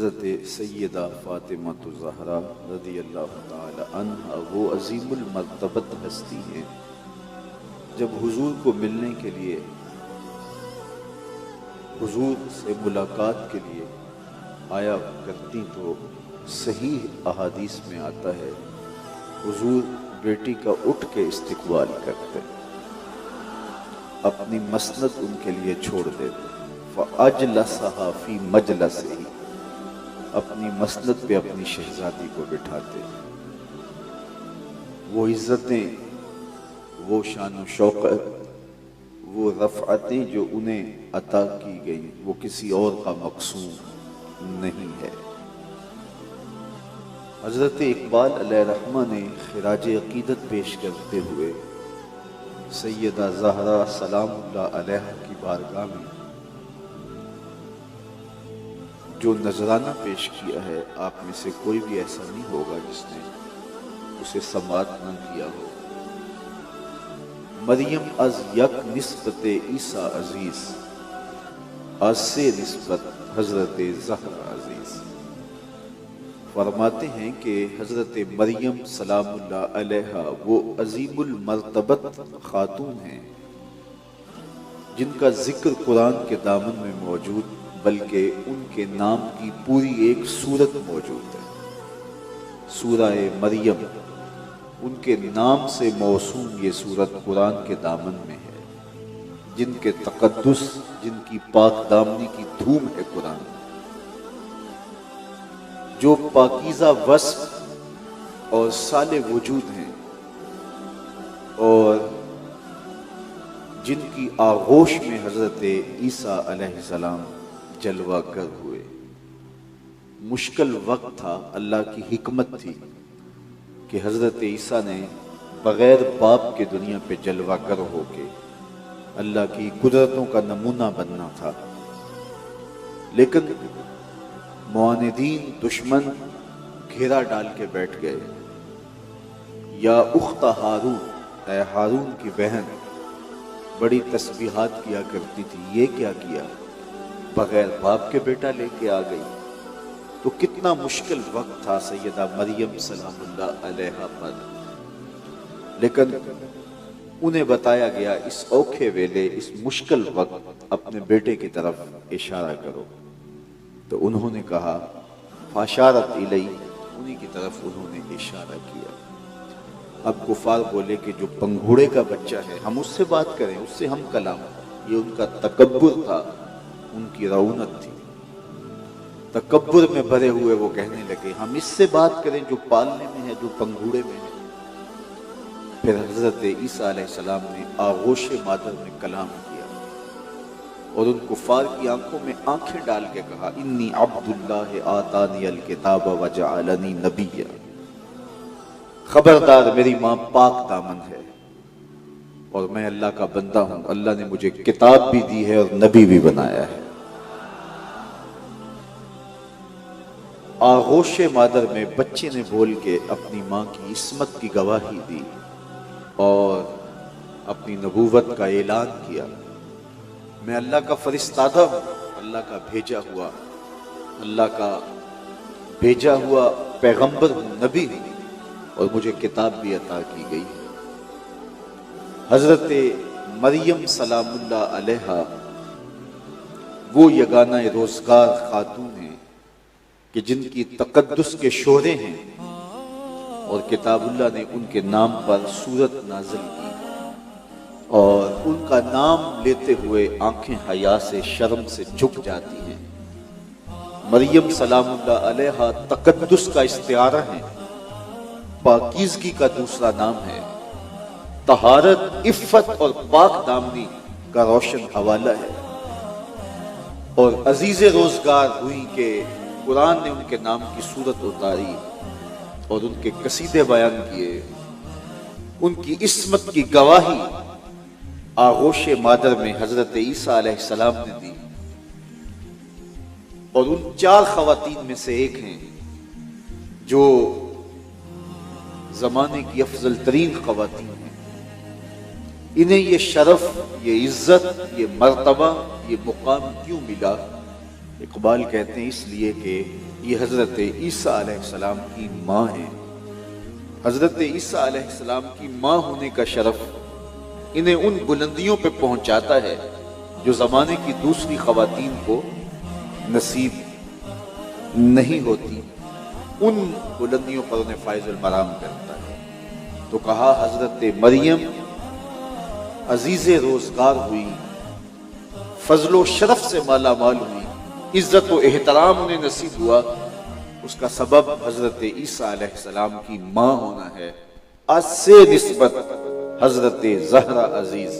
حضرت سیدہ فاطمہ الزہرا رضی اللہ تعالی عنہا وہ عظیم المرتبت ہستی ہیں، جب حضور کو ملنے کے لیے، حضور سے ملاقات کے لیے آیا کرتی تو صحیح احادیث میں آتا ہے حضور بیٹی کا اٹھ کے استقبال کرتے، اپنی مسند ان کے لیے چھوڑ دیتے، فَأَجْلَسَهَا فِي مَجْلَسِهِ، اپنی مسند پہ اپنی شہزادی کو بٹھاتے۔ وہ عزتیں، وہ شان و شوکت، وہ رفعتیں جو انہیں عطا کی گئی وہ کسی اور کا مقصود نہیں ہے۔ حضرت اقبال علیہ رحمہ نے خراج عقیدت پیش کرتے ہوئے سیدہ زہرا سلام اللہ علیہا کی بارگاہ میں جو نذرانہ پیش کیا ہے، آپ میں سے کوئی بھی ایسا نہیں ہوگا جس نے اسے سماعت نہ کیا ہو۔ مریم از یک نسبت عیسیٰ عزیز، از سے نسبت حضرت زہرا عزیز۔ فرماتے ہیں کہ حضرت مریم سلام اللہ علیہا وہ عظیم المرتبت خاتون ہیں جن کا ذکر قرآن کے دامن میں موجود، بلکہ ان کے نام کی پوری ایک سورت موجود ہے۔ سورہ مریم، ان کے نام سے موسوم یہ سورت قرآن کے دامن میں ہے، جن کے تقدس، جن کی پاک دامنی کی دھوم ہے قرآن، جو پاکیزہ وصف اور سال وجود ہیں، اور جن کی آغوش میں حضرت عیسیٰ علیہ السلام جلوہ گر ہوئے۔ مشکل وقت تھا، اللہ کی حکمت تھی کہ حضرت عیسیٰ نے بغیر باپ کے دنیا پہ جلوہ گر ہو کے اللہ کی قدرتوں کا نمونہ بننا تھا، لیکن معاندین، دشمن گھیرا ڈال کے بیٹھ گئے۔ یا اخت ہارون، اے ہارون کی بہن، بڑی تسبیحات کیا کرتی تھی، یہ کیا کیا؟ بغیر باپ کے بیٹا لے کے آ گئی۔ تو کتنا مشکل وقت تھا سیدہ مریم سلام اللہ علیہا پر، لیکن انہیں بتایا گیا اس اوکھے ویلے، اس مشکل وقت اپنے بیٹے کی طرف اشارہ کرو، تو انہوں نے کہا فاشارت الی، انہی کی طرف انہوں نے اشارہ کیا۔ اب کفار بولے کہ جو پنگھوڑے کا بچہ ہے ہم اس سے بات کریں، اس سے ہم کلام، یہ ان کا تکبر تھا، ان کی رعونت تھی۔ تکبر میں بھرے ہوئے وہ کہنے لگے ہم اس سے بات کریں جو پالنے میں ہے، جو پنگھوڑے میں ہے۔ پھر حضرت عیسیٰ علیہ السلام نے آغوش مادر میں کلام کیا اور ان کفار کی آنکھوں میں آنکھیں ڈال کے کہا انی عبد اللہ آتانی الکتاب وجعلنی نبیا، خبردار میری ماں پاک دامن ہے اور میں اللہ کا بندہ ہوں، اللہ نے مجھے کتاب بھی دی ہے اور نبی بھی بنایا ہے۔ آغوش مادر میں بچے نے بول کے اپنی ماں کی عصمت کی گواہی دی اور اپنی نبوت کا اعلان کیا، میں اللہ کا فرستادہ ہوں، اللہ کا بھیجا ہوا پیغمبر ہوں، نبی ہوں، اور مجھے کتاب بھی عطا کی گئی ہے۔ حضرت مریم سلام اللہ علیہا وہ یگانہ روزگار خاتون ہیں کہ جن کی تقدس کے شعرے ہیں، اور کتاب اللہ نے ان کے نام پر سورت نازل کی، اور ان کا نام لیتے ہوئے آنکھیں حیا سے، شرم سے جھک جاتی ہیں۔ مریم سلام اللہ علیہا تقدس کا استعارہ ہے، پاکیزگی کا دوسرا نام ہے، طہارت، عفت اور پاک دامنی کا روشن حوالہ ہے، اور عزیز روزگار ہوئی کہ قرآن نے ان کے نام کی صورت اتاری اور ان کے قصیدے بیان کیے، ان کی عصمت کی گواہی آغوش مادر میں حضرت عیسیٰ علیہ السلام نے دی، اور ان 4 خواتین میں سے ایک ہیں جو زمانے کی افضل ترین خواتین ہیں۔ انہیں یہ شرف، یہ عزت، یہ مرتبہ، یہ مقام کیوں ملا؟ اقبال کہتے ہیں اس لیے کہ یہ حضرت عیسیٰ علیہ السلام کی ماں ہیں۔ حضرت عیسیٰ علیہ السلام کی ماں ہونے کا شرف انہیں ان بلندیوں پہ پہنچاتا ہے جو زمانے کی دوسری خواتین کو نصیب نہیں ہوتی، ان بلندیوں پر انہیں فائز المرام کرتا ہے۔ تو کہا حضرت مریم عزیز روزگار ہوئی، فضل و شرف سے مالا مال ہوئی، عزت و احترام انہیں نصیب ہوا، اس کا سبب حضرت عیسیٰ علیہ السلام کی ماں ہونا ہے۔ آج سے نسبت حضرت زہرا عزیز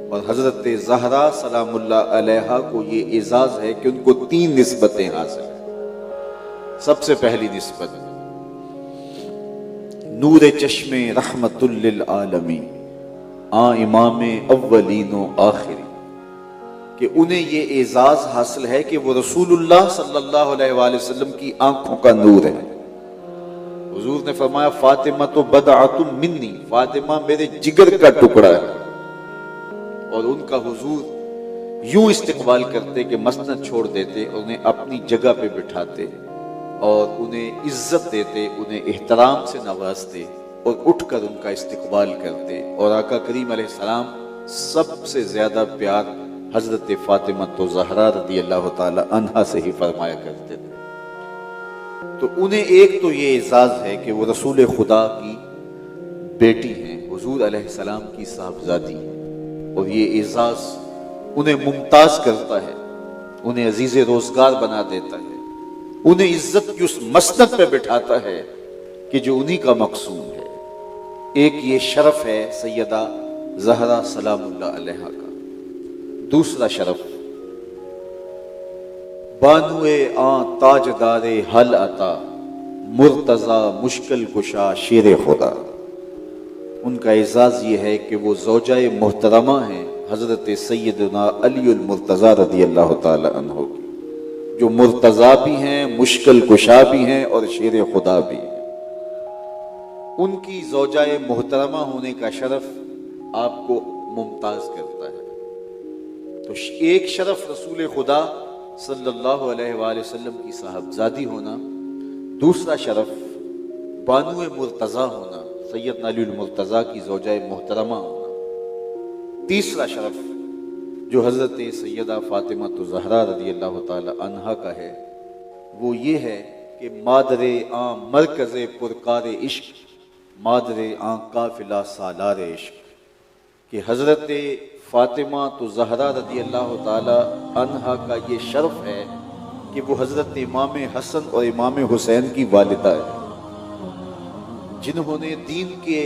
اور حضرت زہرا سلام اللہ علیہا کو یہ اعزاز ہے کہ ان کو 3 نسبتیں حاصل ہیں۔ سب سے پہلی نسبت نور چشم رحمت للعالمین، امام اولین و آخری، کہ انہیں یہ اعزاز حاصل ہے کہ وہ رسول اللہ صلی اللہ علیہ وآلہ وسلم کی آنکھوں کا نور ہے۔ حضور نے فرمایا فاطمہ تو بدعۃ منی، فاطمہ میرے جگر کا ٹکڑا ہے، اور ان کا حضور یوں استقبال کرتے کہ مسند چھوڑ دیتے، انہیں اپنی جگہ پہ بٹھاتے اور انہیں عزت دیتے، انہیں احترام سے نوازتے اور اٹھ کر ان کا استقبال کرتے، اور آقا کریم علیہ السلام سب سے زیادہ پیار حضرت فاطمہ تو زہرا رضی اللہ تعالی عنہا سے ہی فرمایا کرتے تھے۔ تو انہیں ایک تو یہ اعزاز ہے کہ وہ رسول خدا کی بیٹی ہیں، حضور علیہ السلام کی صاحبزادی ہیں، اور یہ اعزاز انہیں ممتاز کرتا ہے، انہیں عزیز روزگار بنا دیتا ہے، انہیں عزت کی اس مسند پہ بٹھاتا ہے کہ جو انہی کا مقصود ہے۔ ایک یہ شرف ہے سیدہ زہرا سلام اللہ علیہا کا۔ دوسرا شرف بانوے آن تاجدار حل عطا، مرتضی مشکل کشا شیر خدا۔ ان کا اعزاز یہ ہے کہ وہ زوجہ محترمہ ہیں حضرت سیدنا علی المرتضی رضی اللہ تعالی عنہ کی، جو مرتضی بھی ہیں، مشکل کشا بھی ہیں اور شیر خدا بھی ہیں۔ ان کی زوجہ محترمہ ہونے کا شرف آپ کو ممتاز کرتا ہے۔ تو ایک شرف رسول خدا صلی اللہ علیہ وآلہ وسلم کی صاحبزادی ہونا، دوسرا شرف بانو مرتضی ہونا، سیدنا علی المرتضی کی زوجہ محترمہ ہونا، تیسرا شرف جو حضرت سیدہ فاطمہ زہرا رضی اللہ تعالی عنہا کا ہے، وہ یہ ہے کہ مادر آن مرکز پرکار عشق، مادر آن قافلہ سالار عشق، کہ حضرت فاطمہ زہرا رضی اللہ تعالی عنہا کا یہ شرف ہے کہ وہ حضرت امام حسن اور امام حسین کی والدہ ہے، جنہوں نے دین کے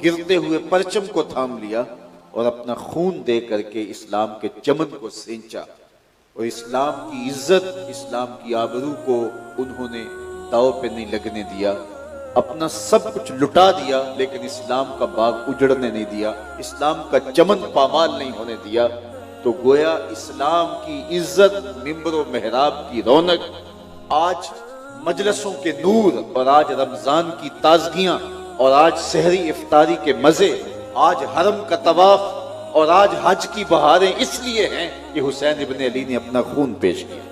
گرتے ہوئے پرچم کو تھام لیا اور اپنا خون دے کر کے اسلام کے چمن کو سینچا، اور اسلام کی عزت، اسلام کی آبرو کو انہوں نے داؤ پہ نہیں لگنے دیا، اپنا سب کچھ لٹا دیا، لیکن اسلام کا باغ اجڑنے نہیں دیا، اسلام کا چمن پامال نہیں ہونے دیا۔ تو گویا اسلام کی عزت، منبر و محراب کی رونق، آج مجلسوں کے نور، اور آج رمضان کی تازگیاں، اور آج سحری افطاری کے مزے، آج حرم کا طواف، اور آج حج کی بہاریں اس لیے ہیں کہ حسین ابن علی نے اپنا خون پیش کیا۔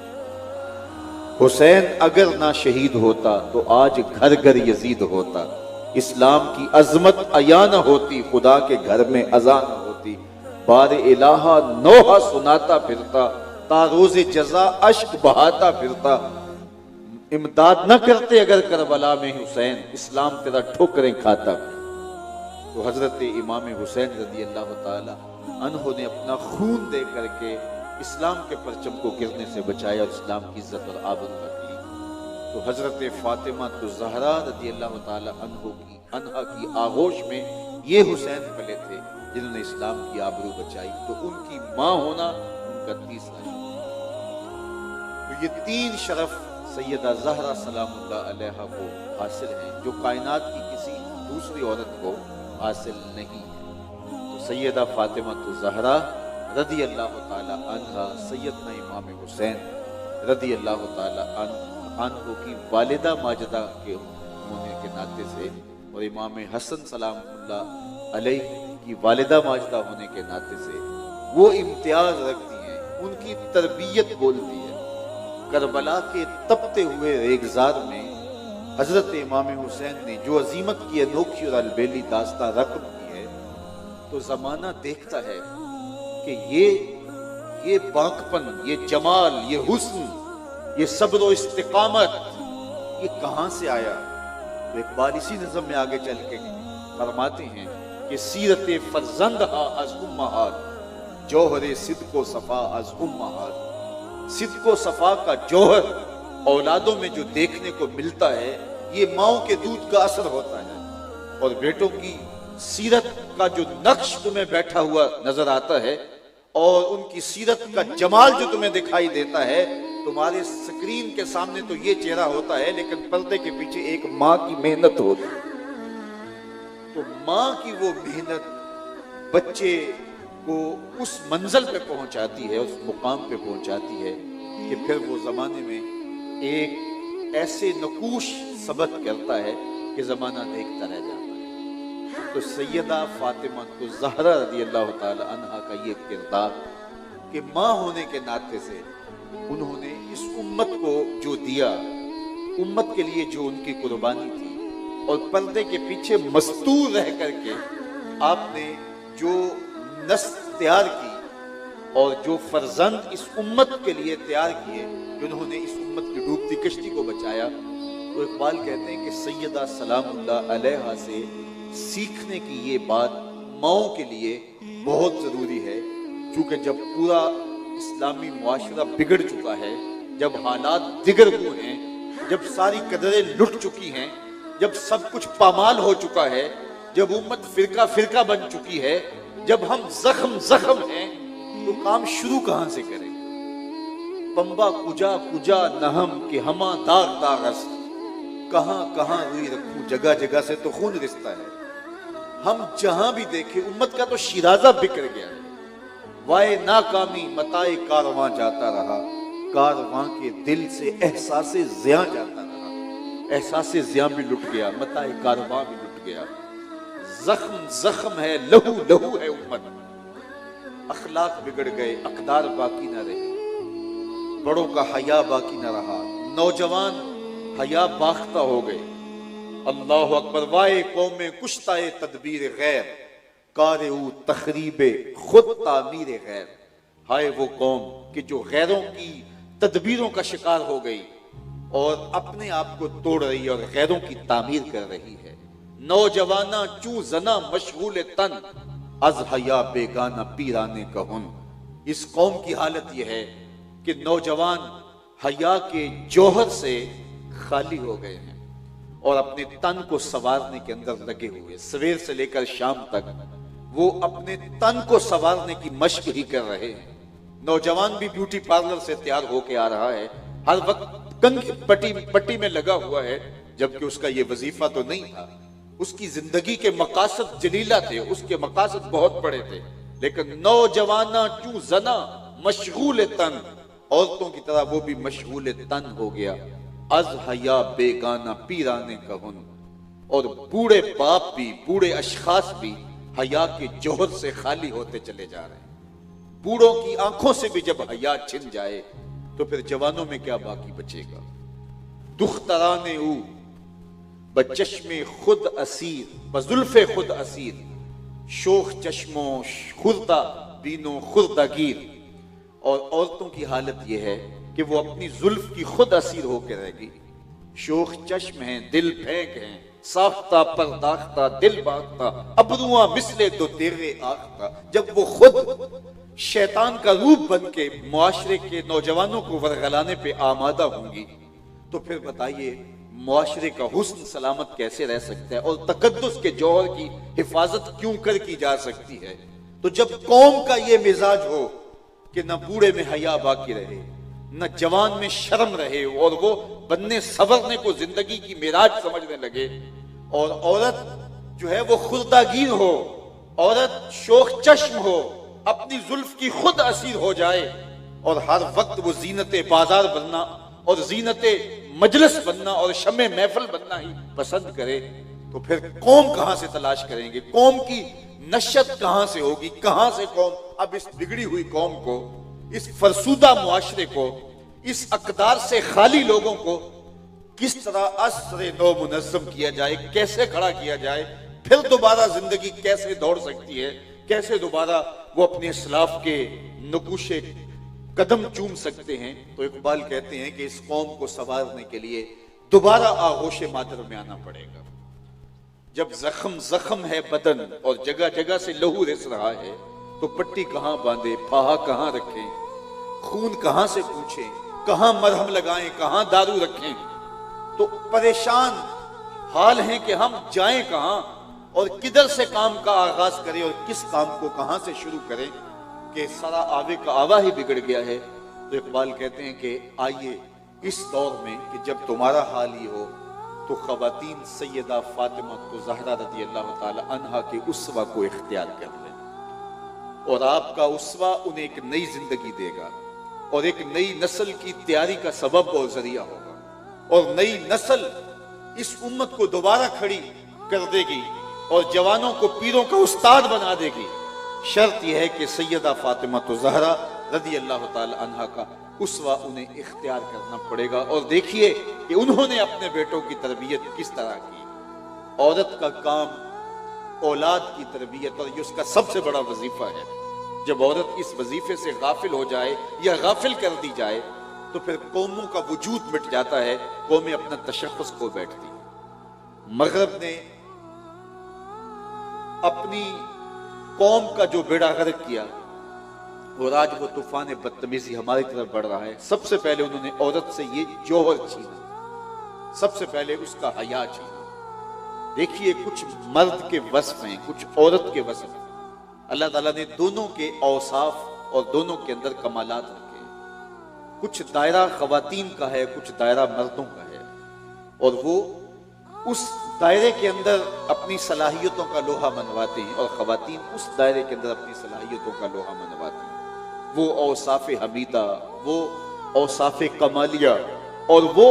حسین اگر نہ شہید ہوتا تو آج گھر گھر یزید ہوتا، اسلام کی عظمت عیاں نہ ہوتی، خدا کے گھر میں اذان نہ ہوتی، بار الہا نوحہ سناتا پھرتا، تا روز جزا اشک بہاتا پھرتا، امداد نہ کرتے اگر کربلا میں حسین، اسلام تیرا ٹھوکریں کھاتا۔ تو حضرت امام حسین رضی اللہ تعالی عنہ نے اپنا خون دے کر کے اسلام کے پرچم کو گرنے سے بچایا اور اسلام کی عزت اور آبرو رکھ لی۔ تو حضرت فاطمہ زہرا رضی اللہ تعالی عنہا کی آغوش میں یہ حسین پلے تھے جنہوں نے اسلام کی آبرو بچائی۔ تو ان کی ماں ہونا ان کا تیسرا شرف۔ تو یہ 3 شرف سیدہ زہرا سلام اللہ علیہا کو حاصل ہیں جو کائنات کی کسی دوسری عورت کو حاصل نہیں ہے۔ تو سیدہ فاطمہ زہرا رضی اللہ تعالی عنہ سیدنا امام حسین رضی اللہ تعالی عنہ کی والدہ ماجدہ کے ہونے کے ناطے سے، اور امام حسن سلام اللہ علیہ کی والدہ ماجدہ ہونے کے ناطے سے وہ امتیاز رکھتی ہیں، ان کی تربیت بولتی ہے کربلا کے تپتے ہوئے ریگزار میں حضرت امام حسین نے جو عظیمت کی انوکھی اور البیلی داستان رقم کی ہے، تو زمانہ دیکھتا ہے کہ یہ باقپن، یہ جمال، یہ حسن، یہ صبر و استقامت یہ کہاں سے آیا؟ تو اقبال اسی نظم میں آگے چل کے فرماتے ہیں کہ سیرت فرزندہا از امہات، جوہر صدق و صفا از امہات۔ صدق و صفا کا جوہر اولادوں میں جو دیکھنے کو ملتا ہے، یہ ماؤں کے دودھ کا اثر ہوتا ہے، اور بیٹوں کی سیرت کا جو نقش تمہیں بیٹھا ہوا نظر آتا ہے اور ان کی سیرت کا جمال جو تمہیں دکھائی دیتا ہے، تمہارے سکرین کے سامنے تو یہ چہرہ ہوتا ہے، لیکن پردے کے پیچھے ایک ماں کی محنت ہوتی ہے۔ تو ماں کی وہ محنت بچے کو اس منزل پہ پہنچاتی ہے، اس مقام پہ پہنچاتی ہے کہ پھر وہ زمانے میں ایک ایسے نقوش ثبت کرتا ہے کہ زمانہ دیکھتا رہ جاتا ہے۔ تو سیدہ فاطمہ الزہرا رضی اللہ تعالی عنہا کا یہ کردار کہ ماں ہونے کے ناطے سے انہوں نے اس امت کو جو دیا، امت کے لیے جو ان کی قربانی تھی، اور پردے کے پیچھے مستور رہ کر کے آپ نے جو نسل تیار کی اور جو فرزند اس امت کے لیے تیار کیے، جنہوں نے اس امت کی ڈوبتی کشتی کو بچایا، تو اقبال کہتے ہیں کہ سیدہ سلام اللہ علیہا سے سیکھنے کی یہ بات ماؤں کے لیے بہت ضروری ہے، کیونکہ جب پورا اسلامی معاشرہ بگڑ چکا ہے، جب حالات دیگر ہوئے ہیں، جب ساری قدریں لٹ چکی ہیں، جب سب کچھ پامال ہو چکا ہے، جب امت فرقہ فرقہ بن چکی ہے، جب ہم زخم ہیں، تو کام شروع کہاں سے کریں؟ پمبا کجا کجا نہم کہ ہما داغ داغ است، کہاں کہاں روئی رکھوں، جگہ جگہ سے تو خون رستا ہے۔ ہم جہاں بھی دیکھیں امت کا تو شیرازہ بکھر گیا ہے۔ وائے ناکامی متائے کارواں جاتا رہا، کارواں کے دل سے احساس زیاں جاتا رہا، احساس زیاں بھی لٹ گیا، متائے کارواں بھی لٹ گیا۔ زخم ہے، لہو ہے امت، اخلاق بگڑ گئے، اقدار باقی نہ رہے، بڑوں کا حیا باقی نہ رہا، نوجوان حیا باختہ ہو گئے۔ اللہ اکبر، وائے قوم کشتائے تدبیر غیر، کارے او تخریب خود تعمیر غیر۔ ہائے وہ قوم کہ جو غیروں کی تدبیروں کا شکار ہو گئی اور اپنے آپ کو توڑ رہی اور غیروں کی تعمیر کر رہی ہے۔ نوجوانہ چوں زنا مشغول تن، از حیا بیگانہ پیرانے کہن۔ اس قوم کی حالت یہ ہے کہ نوجوان حیا کے جوہر سے خالی ہو گئے ہیں اور اپنے تن کو سنوارنے کے اندر لگے ہوئے، سویر سے لے کر شام تک وہ اپنے تن کو سنوارنے کی مشق ہی کر رہے ہیں۔ نوجوان بھی بیوٹی پارلر سے تیار ہو کے آ رہا ہے، ہر وقت کنگھی پٹی میں لگا ہوا ہے، جبکہ اس کا یہ وظیفہ تو نہیں تھا۔ اس کی زندگی کے مقاصد جلیلہ تھے، اس کے مقاصد بہت بڑے تھے، لیکن نوجوانہ چوں زنا مشغول تن، عورتوں کی طرح وہ بھی مشغول تن ہو گیا۔ از حیا بیگانہ پیرانے کہن، اور بوڑھے باپ بھی، بوڑھے اشخاص بھی حیا کے جوہر سے خالی ہوتے چلے جا رہے ہیں۔ بوڑھوں کی آنکھوں سے بھی جب حیا چھن جائے تو پھر جوانوں میں کیا باقی بچے گا؟ دختران او بچشم خود اسیر، بزلف خود اسیر، شوخ چشموں خردہ بینوں خردہ گیر۔ اور عورتوں کی حالت یہ ہے کہ وہ اپنی زلف کی خود اسیر ہو کے رہ گئی، شوخ چشم ہیں، دل پھینک ہیں، ساختہ پرداختہ دل باختہ، ابروواں مثل دو تیغے آختہ۔ جب وہ خود شیطان کا روپ بن کے معاشرے کے نوجوانوں کو ورغلانے پہ آمادہ ہوں گی، تو پھر بتائیے معاشرے کا حسن سلامت کیسے رہ سکتا ہے، اور تقدس کے جوہر کی حفاظت کیوں کر کی جا سکتی ہے؟ تو جب قوم کا یہ مزاج ہو کہ نہ بوڑھے میں حیا باقی رہے، نہ جوان میں شرم رہے، اور وہ بننے سنورنے کو زندگی کی معراج سمجھنے لگے، اور عورت جو ہے وہ خردہ گیر ہو، عورت شوخ چشم ہو، اپنی زلف کی خود اسیر ہو جائے، اور ہر وقت وہ زینت بازار بننا اور زینت مجلس بننا اور شمع محفل بننا ہی پسند کرے، تو پھر قوم کہاں سے تلاش کریں گے؟ قوم کی نشت کہاں سے ہوگی؟ کہاں سے قوم اب اس بگڑی ہوئی قوم کو، اس فرسودہ معاشرے کو، اس اقدار سے خالی لوگوں کو کس طرح عصر نو منظم کیا جائے، کیسے کھڑا کیا جائے، پھر دوبارہ زندگی کیسے دوڑ سکتی ہے، کیسے دوبارہ وہ اپنے اسلاف کے نقوش قدم چوم سکتے ہیں. تو اقبال کہتے ہیں کہ اس قوم کو سنوارنے کے لیے دوبارہ آغوش مادر میں آنا پڑے گا. جب زخم ہے بدن اور جگہ جگہ سے لہو رس رہا ہے تو پٹی کہاں باندھے، پھاہا کہاں رکھیں، خون کہاں سے پوچھیں، کہاں مرہم لگائیں، کہاں دارو رکھیں. تو پریشان حال ہیں کہ ہم جائیں کہاں اور کدھر سے کام کا آغاز کریں اور کس کام کو کہاں سے شروع کریں کہ سارا آوے کا آوا ہی بگڑ گیا ہے. تو اقبال کہتے ہیں کہ آئیے اس دور میں کہ جب تمہارا حال ہی ہو تو خواتین سیدہ فاطمہ زہرا رضی اللہ تعالی عنہا کے اسوہ کو اختیار کر لیں، اور آپ کا اسوہ انہیں ایک نئی زندگی دے گا اور ایک نئی نسل کی تیاری کا سبب اور ذریعہ ہوگا، اور نئی نسل اس امت کو دوبارہ کھڑی کر دے گی اور جوانوں کو پیروں کا استاد بنا دے گی. شرط یہ ہے کہ سیدہ فاطمہ زہرا رضی اللہ تعالی عنہا کا اسوہ انہیں اختیار کرنا پڑے گا. اور دیکھیے کہ انہوں نے اپنے بیٹوں کی تربیت کس طرح کی. عورت کا کام اولاد کی تربیت، اور یہ اس کا سب سے بڑا وظیفہ ہے. جب عورت اس وظیفے سے غافل ہو جائے یا غافل کر دی جائے تو پھر قوموں کا وجود مٹ جاتا ہے، قومیں اپنا تشخص کھو بیٹھتی. مغرب نے اپنی قوم کا جو بیڑا غرق کیا اور آج وہ طوفان بدتمیزی ہماری طرف بڑھ رہا ہے. سب سے پہلے انہوں نے عورت سے یہ جوہر چھینا، سب سے پہلے اس کا حیا چھینا. دیکھیے کچھ مرد کے وصف ہیں، کچھ عورت کے وصف ہیں. اللہ تعالیٰ نے دونوں کے اوصاف اور دونوں کے اندر کمالات رکھے. کچھ دائرہ خواتین کا ہے، کچھ دائرہ مردوں کا ہے، اور وہ اس دائرے کے اندر اپنی صلاحیتوں کا لوہا منواتے ہیں اور خواتین اس دائرے کے اندر اپنی صلاحیتوں کا لوہا منواتی ہیں. وہ اوصاف حمیدہ، وہ اوصاف کمالیہ، اور وہ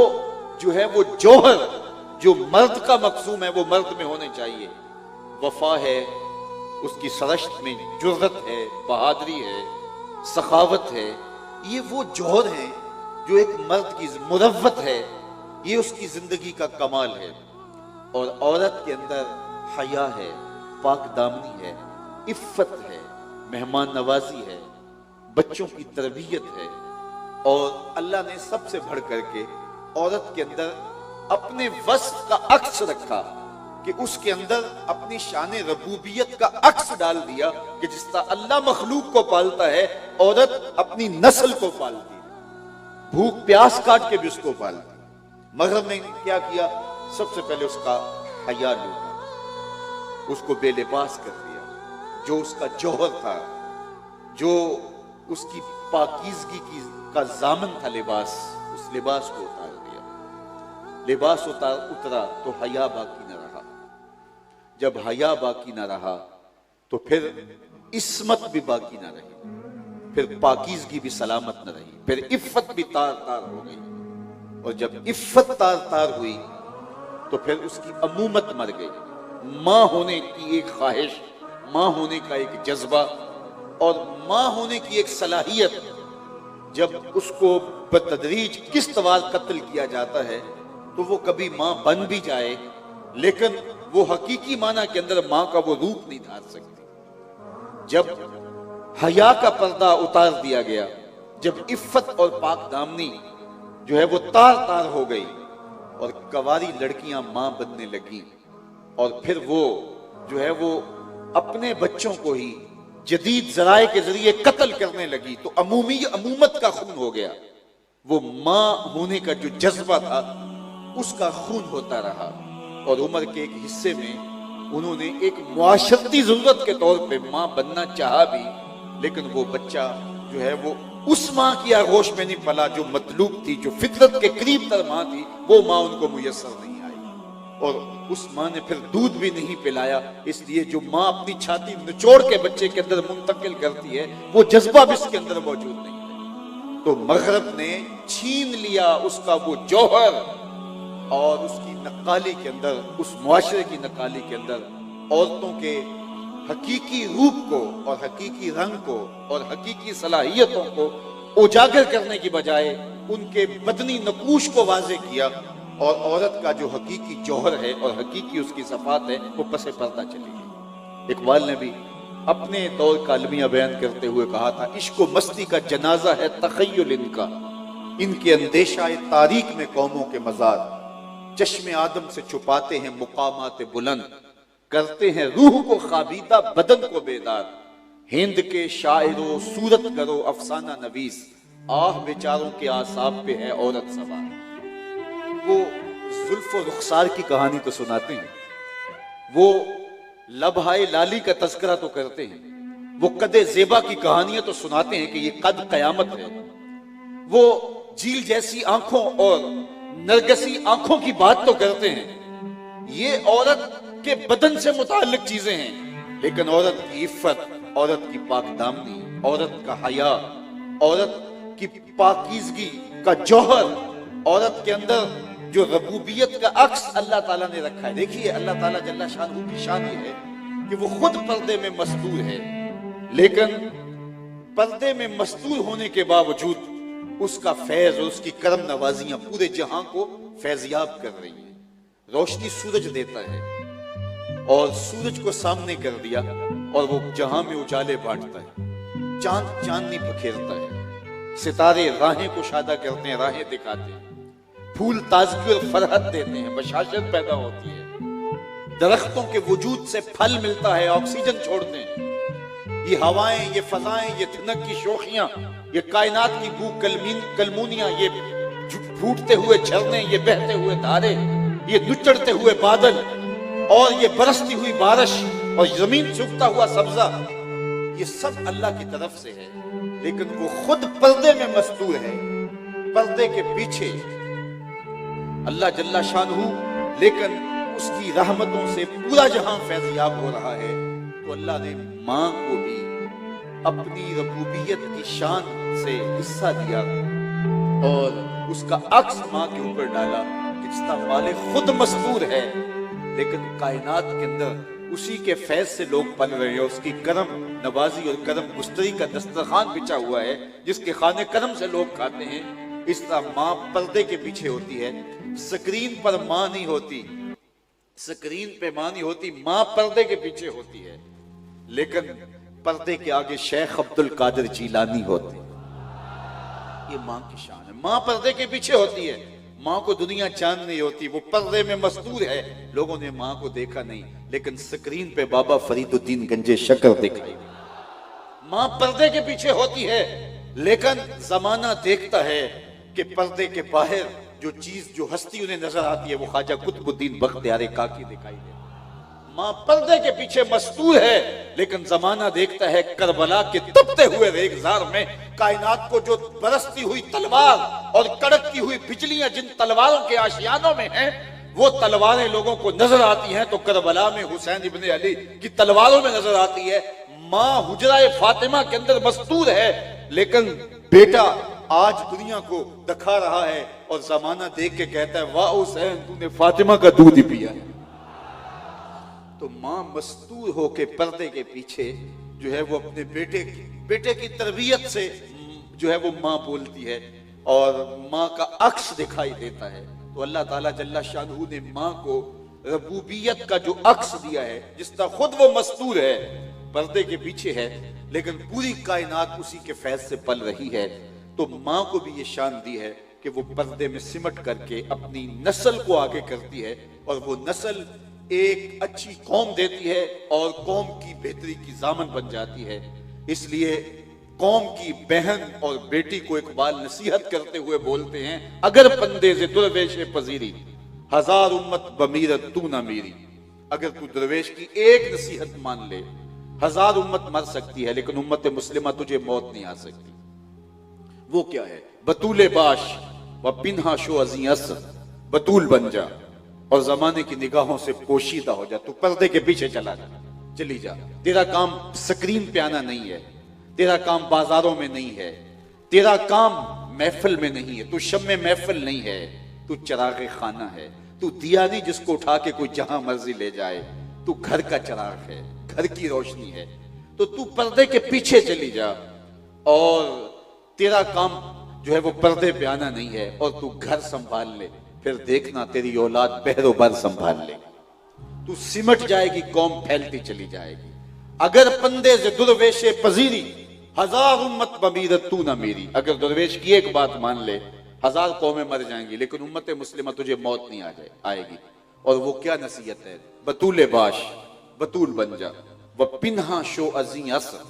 جو ہے وہ جوہر جو مرد کا مقصوم ہے وہ مرد میں ہونے چاہیے. وفا ہے، اس کی سرشت میں جرأت ہے، بہادری ہے، سخاوت ہے. یہ وہ جوہر ہیں جو ایک مرد کی مروت ہے، یہ اس کی زندگی کا کمال ہے. اور عورت کے اندر حیا ہے، پاک دامنی ہے، عفت ہے، مہمان نوازی ہے، بچوں کی تربیت ہے. اور اللہ نے سب سے بڑھ کر کے عورت کے اندر اپنے وصف کا عکس رکھا کہ اس کے اندر اپنی شان ربوبیت کا عکس ڈال دیا کہ جس طرح اللہ مخلوق کو پالتا ہے عورت اپنی نسل کو پالتی ہے، بھوک پیاس کاٹ کے بھی اس کو پالتی. مغرب نے کیا کیا؟ سب سے پہلے اس کا حیا لوٹا، اس کو بے لباس کر دیا. جو اس کا جوہر تھا، جو اس کی پاکیزگی کا ضامن تھا لباس، اس لباس کو اتار دیا. لباس اترا تو حیا باقی نہ رہا. جب حیا باقی نہ رہا تو پھر عصمت بھی باقی نہ رہی، پھر پاکیزگی بھی سلامت نہ رہی، پھر عفت بھی تار تار ہو گئی. اور جب عفت تار تار ہوئی تو پھر اس کی امومت مر گئی. ماں ہونے کی ایک خواہش، ماں ہونے کا ایک جذبہ اور ماں ہونے کی ایک صلاحیت جب اس کو بتدریج کس طرح قتل کیا جاتا ہے تو وہ کبھی ماں بن بھی جائے لیکن وہ حقیقی معنی کے اندر ماں کا وہ روپ نہیں دھار سکتی. جب حیا کا پردہ اتار دیا گیا، جب عفت اور پاک دامنی جو ہے وہ تار تار ہو گئی اور کواری لڑکیاں ماں بننے لگیں اور پھر وہ جو ہے وہ اپنے بچوں کو ہی جدید ذرائع کے ذریعے قتل کرنے لگی تو امومت کا خون ہو گیا. وہ ماں ہونے کا جو جذبہ تھا اس کا خون ہوتا رہا. اور عمر کے ایک حصے میں انہوں نے ایک معاشرتی ضرورت کے طور پہ ماں بننا چاہا بھی، لیکن وہ بچہ جو ہے وہ اس ماں کی آغوش میں نہیں پلا جو مطلوب تھی، جو فطرت کے قریب تر ماں تھی. وہ ماں ان کو میسر نہیں آئی اور اس ماں نے پھر دودھ بھی نہیں پلایا. اس لیے جو ماں اپنی چھاتی نچوڑ کے بچے کے اندر منتقل کرتی ہے وہ جذبہ بھی اس کے اندر موجود نہیں ہے. تو مغرب نے چھین لیا اس کا وہ جوہر اور اس کی نقالی کے اندر، اس معاشرے کی نقالی کے اندر عورتوں کے حقیقی روپ کو اور حقیقی رنگ کو اور حقیقی صلاحیتوں کو اجاگر کرنے کی بجائے ان کے بدنی نقوش کو واضح کیا، اور عورت کا جو حقیقی جوہر ہے اور حقیقی اس کی صفات ہے وہ پس پردہ چلی گئی۔ اقبال نے بھی اپنے دور کا المیہ بیان کرتے ہوئے کہا تھا، عشق و مستی کا جنازہ ہے تخیل ان کا، ان کے اندیشہ تاریک میں قوموں کے مزار، چشم آدم سے چھپاتے ہیں مقامات بلند، کرتے ہیں روح کو خوابیدہ بدن کو بیدار، ہند کے شاعروں صورت گرو افسانہ نویس، آہ بیچاروں کے اعصاب پہ ہے عورت سوار۔ وہ زلف و رخسار کی کہانی تو سناتے ہیں، وہ لبہائے لالی کا تذکرہ تو کرتے ہیں، وہ قد زیبا کی کہانیاں تو سناتے ہیں کہ یہ قد قیامت ہے، وہ جھیل جیسی آنکھوں اور نرگسی آنکھوں کی بات تو کرتے ہیں۔ یہ عورت کے بدن سے متعلق چیزیں ہیں، لیکن عورت کی عفت، عورت کی پاک دامنی، عورت کا حیا، عورت کی پاکیزگی کا جوہر، عورت کے اندر جو ربوبیت کا عکس اللہ تعالیٰ نے رکھا ہے۔ دیکھیے اللہ تعالیٰ جل شانہ کی شان یہ ہے کہ وہ خود پردے میں مستور ہے، لیکن پردے میں مستور ہونے کے باوجود اس کا فیض اور اس کی کرم نوازیاں پورے جہاں کو فیضیاب کر رہی ہیں۔ روشنی سورج دیتا ہے، اور سورج کو سامنے کر دیا اور وہ جہاں میں اجالے بانٹتا ہے، چاند چاندنی بکھیرتا ہے، ستارے راہیں کشادہ کرتے ہیں، راہیں دکھاتے ہیں، پھول تازگی اور فرحت دیتے ہیں، بشاشت پیدا ہوتی ہے، درختوں کے وجود سے پھل ملتا ہے، آکسیجن چھوڑتے ہیں، یہ ہوائیں، یہ فضائیں، یہ ٹھنک کی شوخیاں، یہ کائنات کی بو کلمونیاں، یہ پھوٹتے ہوئے جھرنے، یہ بہتے ہوئے دھارے، یہ نچڑتے ہوئے بادل، اور یہ برستی ہوئی بارش، اور زمین سوکھتا ہوا سبزہ، یہ سب اللہ کی طرف سے ہے، لیکن وہ خود پردے میں مستور ہے۔ پردے کے پیچھے اللہ جل شانہ، لیکن اس کی رحمتوں سے پورا جہاں فیضیاب ہو رہا ہے، تو اللہ نے ماں کو بھی اپنی ربوبیت کی شان سے حصہ دیا اور اس کا عکس ماں کے اوپر ڈالا کہ جس طرح والد خود مستور ہے، لیکن کائنات کے اندر اسی کے فیض سے لوگ پل رہے ہیں، اس کی کرم نوازی اور کرم گستری کا دسترخوان بچا ہوا ہے جس کے کھانے کرم سے لوگ کھاتے ہیں۔ اس طرح ماں پردے کے پیچھے ہوتی ہے، سکرین پر ماں نہیں ہوتی، سکرین پہ ماں نہیں ہوتی، ماں پردے کے پیچھے ہوتی ہے، لیکن پردے کے آگے شیخ عبد القادر جیلانی ہوتے ہیں۔ یہ ماں کی شان ہے، ماں پردے کے پیچھے ہوتی ہے، ماں کو دنیا جان نہیں ہوتی، وہ پردے میں مستور ہے، لوگوں نے ماں کو دیکھا نہیں، لیکن سکرین پہ بابا فرید الدین گنج شکر دکھائی۔ ماں پردے کے پیچھے ہوتی ہے، لیکن زمانہ دیکھتا ہے کہ پردے کے باہر جو چیز، جو ہستی انہیں نظر آتی ہے، وہ خواجہ قطب الدین بختیار کاکی دکھائی دے۔ ماں پردے کے پیچھے مستور ہے، لیکن زمانہ دیکھتا ہے کربلا کے تپتے ہوئے ریگزار میں کائنات کو جو برستی ہوئی تلوار اور کڑکتی ہوئی بجلیاں جن تلواروں کے آشیانوں میں ہیں، وہ تلواریں لوگوں کو نظر آتی ہیں تو کربلا میں حسین ابن علی کی تلواروں میں نظر آتی ہے۔ ماں حجرہ فاطمہ کے اندر مستور ہے، لیکن بیٹا آج دنیا کو دکھا رہا ہے اور زمانہ دیکھ کے کہتا ہے واہ حسین تو نے فاطمہ کا دودھ ہی پیا ہے۔ تو ماں مستور ہو کے پردے کے پیچھے جو ہے وہ اپنے بیٹے کی تربیت سے جو ہے وہ ماں بولتی ہے اور ماں کا عکس دکھائی دیتا ہے۔ تو اللہ تعالیٰ جل شانہ نے ماں کو ربوبیت کا جو عکس دیا ہے، جس طرح خود وہ مستور ہے، پردے کے پیچھے ہے، لیکن پوری کائنات اسی کے فیض سے پل رہی ہے، تو ماں کو بھی یہ شان دی ہے کہ وہ پردے میں سمٹ کر کے اپنی نسل کو آگے کرتی ہے، اور وہ نسل ایک اچھی قوم دیتی ہے اور قوم کی بہتری کی ضامن بن جاتی ہے۔ اس لیے قوم کی بہن اور بیٹی کو اقبال نصیحت کرتے ہوئے بولتے ہیں، اگر پندے سے درویش پذیری، ہزار امت بمیرت تو نہ میری۔ اگر تو درویش کی ایک نصیحت مان لے، ہزار امت مر سکتی ہے، لیکن امت مسلمہ تجھے موت نہیں آ سکتی۔ وہ کیا ہے؟ بطول باش و پنہا شو ازیں اسر، بطول بن جا اور زمانے کی نگاہوں سے پوشیدہ ہو جا، تو پردے کے پیچھے چلی جا۔ تیرا کام سکرین پہ آنا نہیں ہے، تیرا کام بازاروں میں نہیں ہے، تیرا کام محفل میں نہیں ہے، تو شمع محفل نہیں ہے، تو چراغ خانہ ہے، تو دیا نہیں جس کو اٹھا کے کوئی جہاں مرضی لے جائے، تو گھر کا چراغ ہے، گھر کی روشنی ہے، تو پردے کے پیچھے چلی جا اور تیرا کام جو ہے وہ پردے پہ آنا نہیں ہے، اور تو گھر سنبھال لے، پھر دیکھنا تیری اولاد بحر و بر سنبھال لے گی، تو سمٹ جائے گی، قوم پھیلتی چلی جائے گی۔ اگر پندے سے درویش پذیری، ہزار امت بمیرت تو نہ میری۔ اگر درویش کی ایک بات مان لے، ہزار قومیں مر جائیں گی لیکن امت مسلمہ تجھے موت نہیں آئے گی۔ اور وہ کیا نصیحت ہے؟ بطول باش، بطول بن جا، وہ پنہا شو ازیں اثر،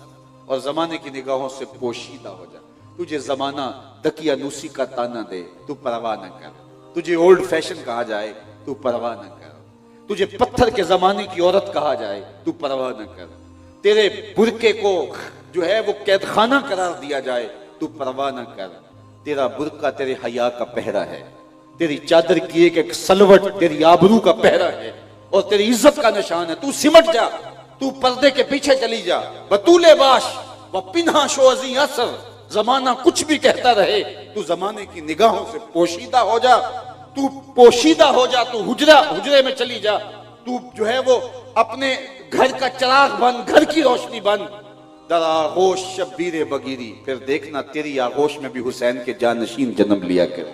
اور زمانے کی نگاہوں سے پوشیدہ ہو جا۔ تجھے زمانہ دقیانوسی کا تانا دے، تو پرواہ نہ کر۔ تجھے اولڈ فیشن کہا جائے، تو پرواہ نہ کر۔ تجھے پتھر کے زمانے کی عورت کہا جائے، تو پرواہ نہ کر۔ تیرے برقعے کو جو ہے وہ قید خانہ قرار دیا جائے، تو پرواہ نہ کر۔ تیرا برقع تیرے حیا کا پہرا ہے، تیری چادر کی ایک سلوٹ تیری آبرو کا پہرا ہے، اور تیری عزت کا نشان ہے۔ تو سمٹ جا، تو پردے کے پیچھے چلی جا۔ بطول باش و پنہا شو ازیں اثر، زمانہ کچھ بھی کہتا رہے، تو زمانے کی نگاہوں سے پوشیدہ ہو جا۔ تو پوشیدہ ہو جا، تو حجرے میں چلی جا۔ تو جو ہے وہ اپنے گھر کا چراغ بن، گھر کی روشنی بن۔ در آغوش شبیر بگیری، پھر دیکھنا تیری آغوش میں بھی حسین کے جانشین جنم لیا کرے۔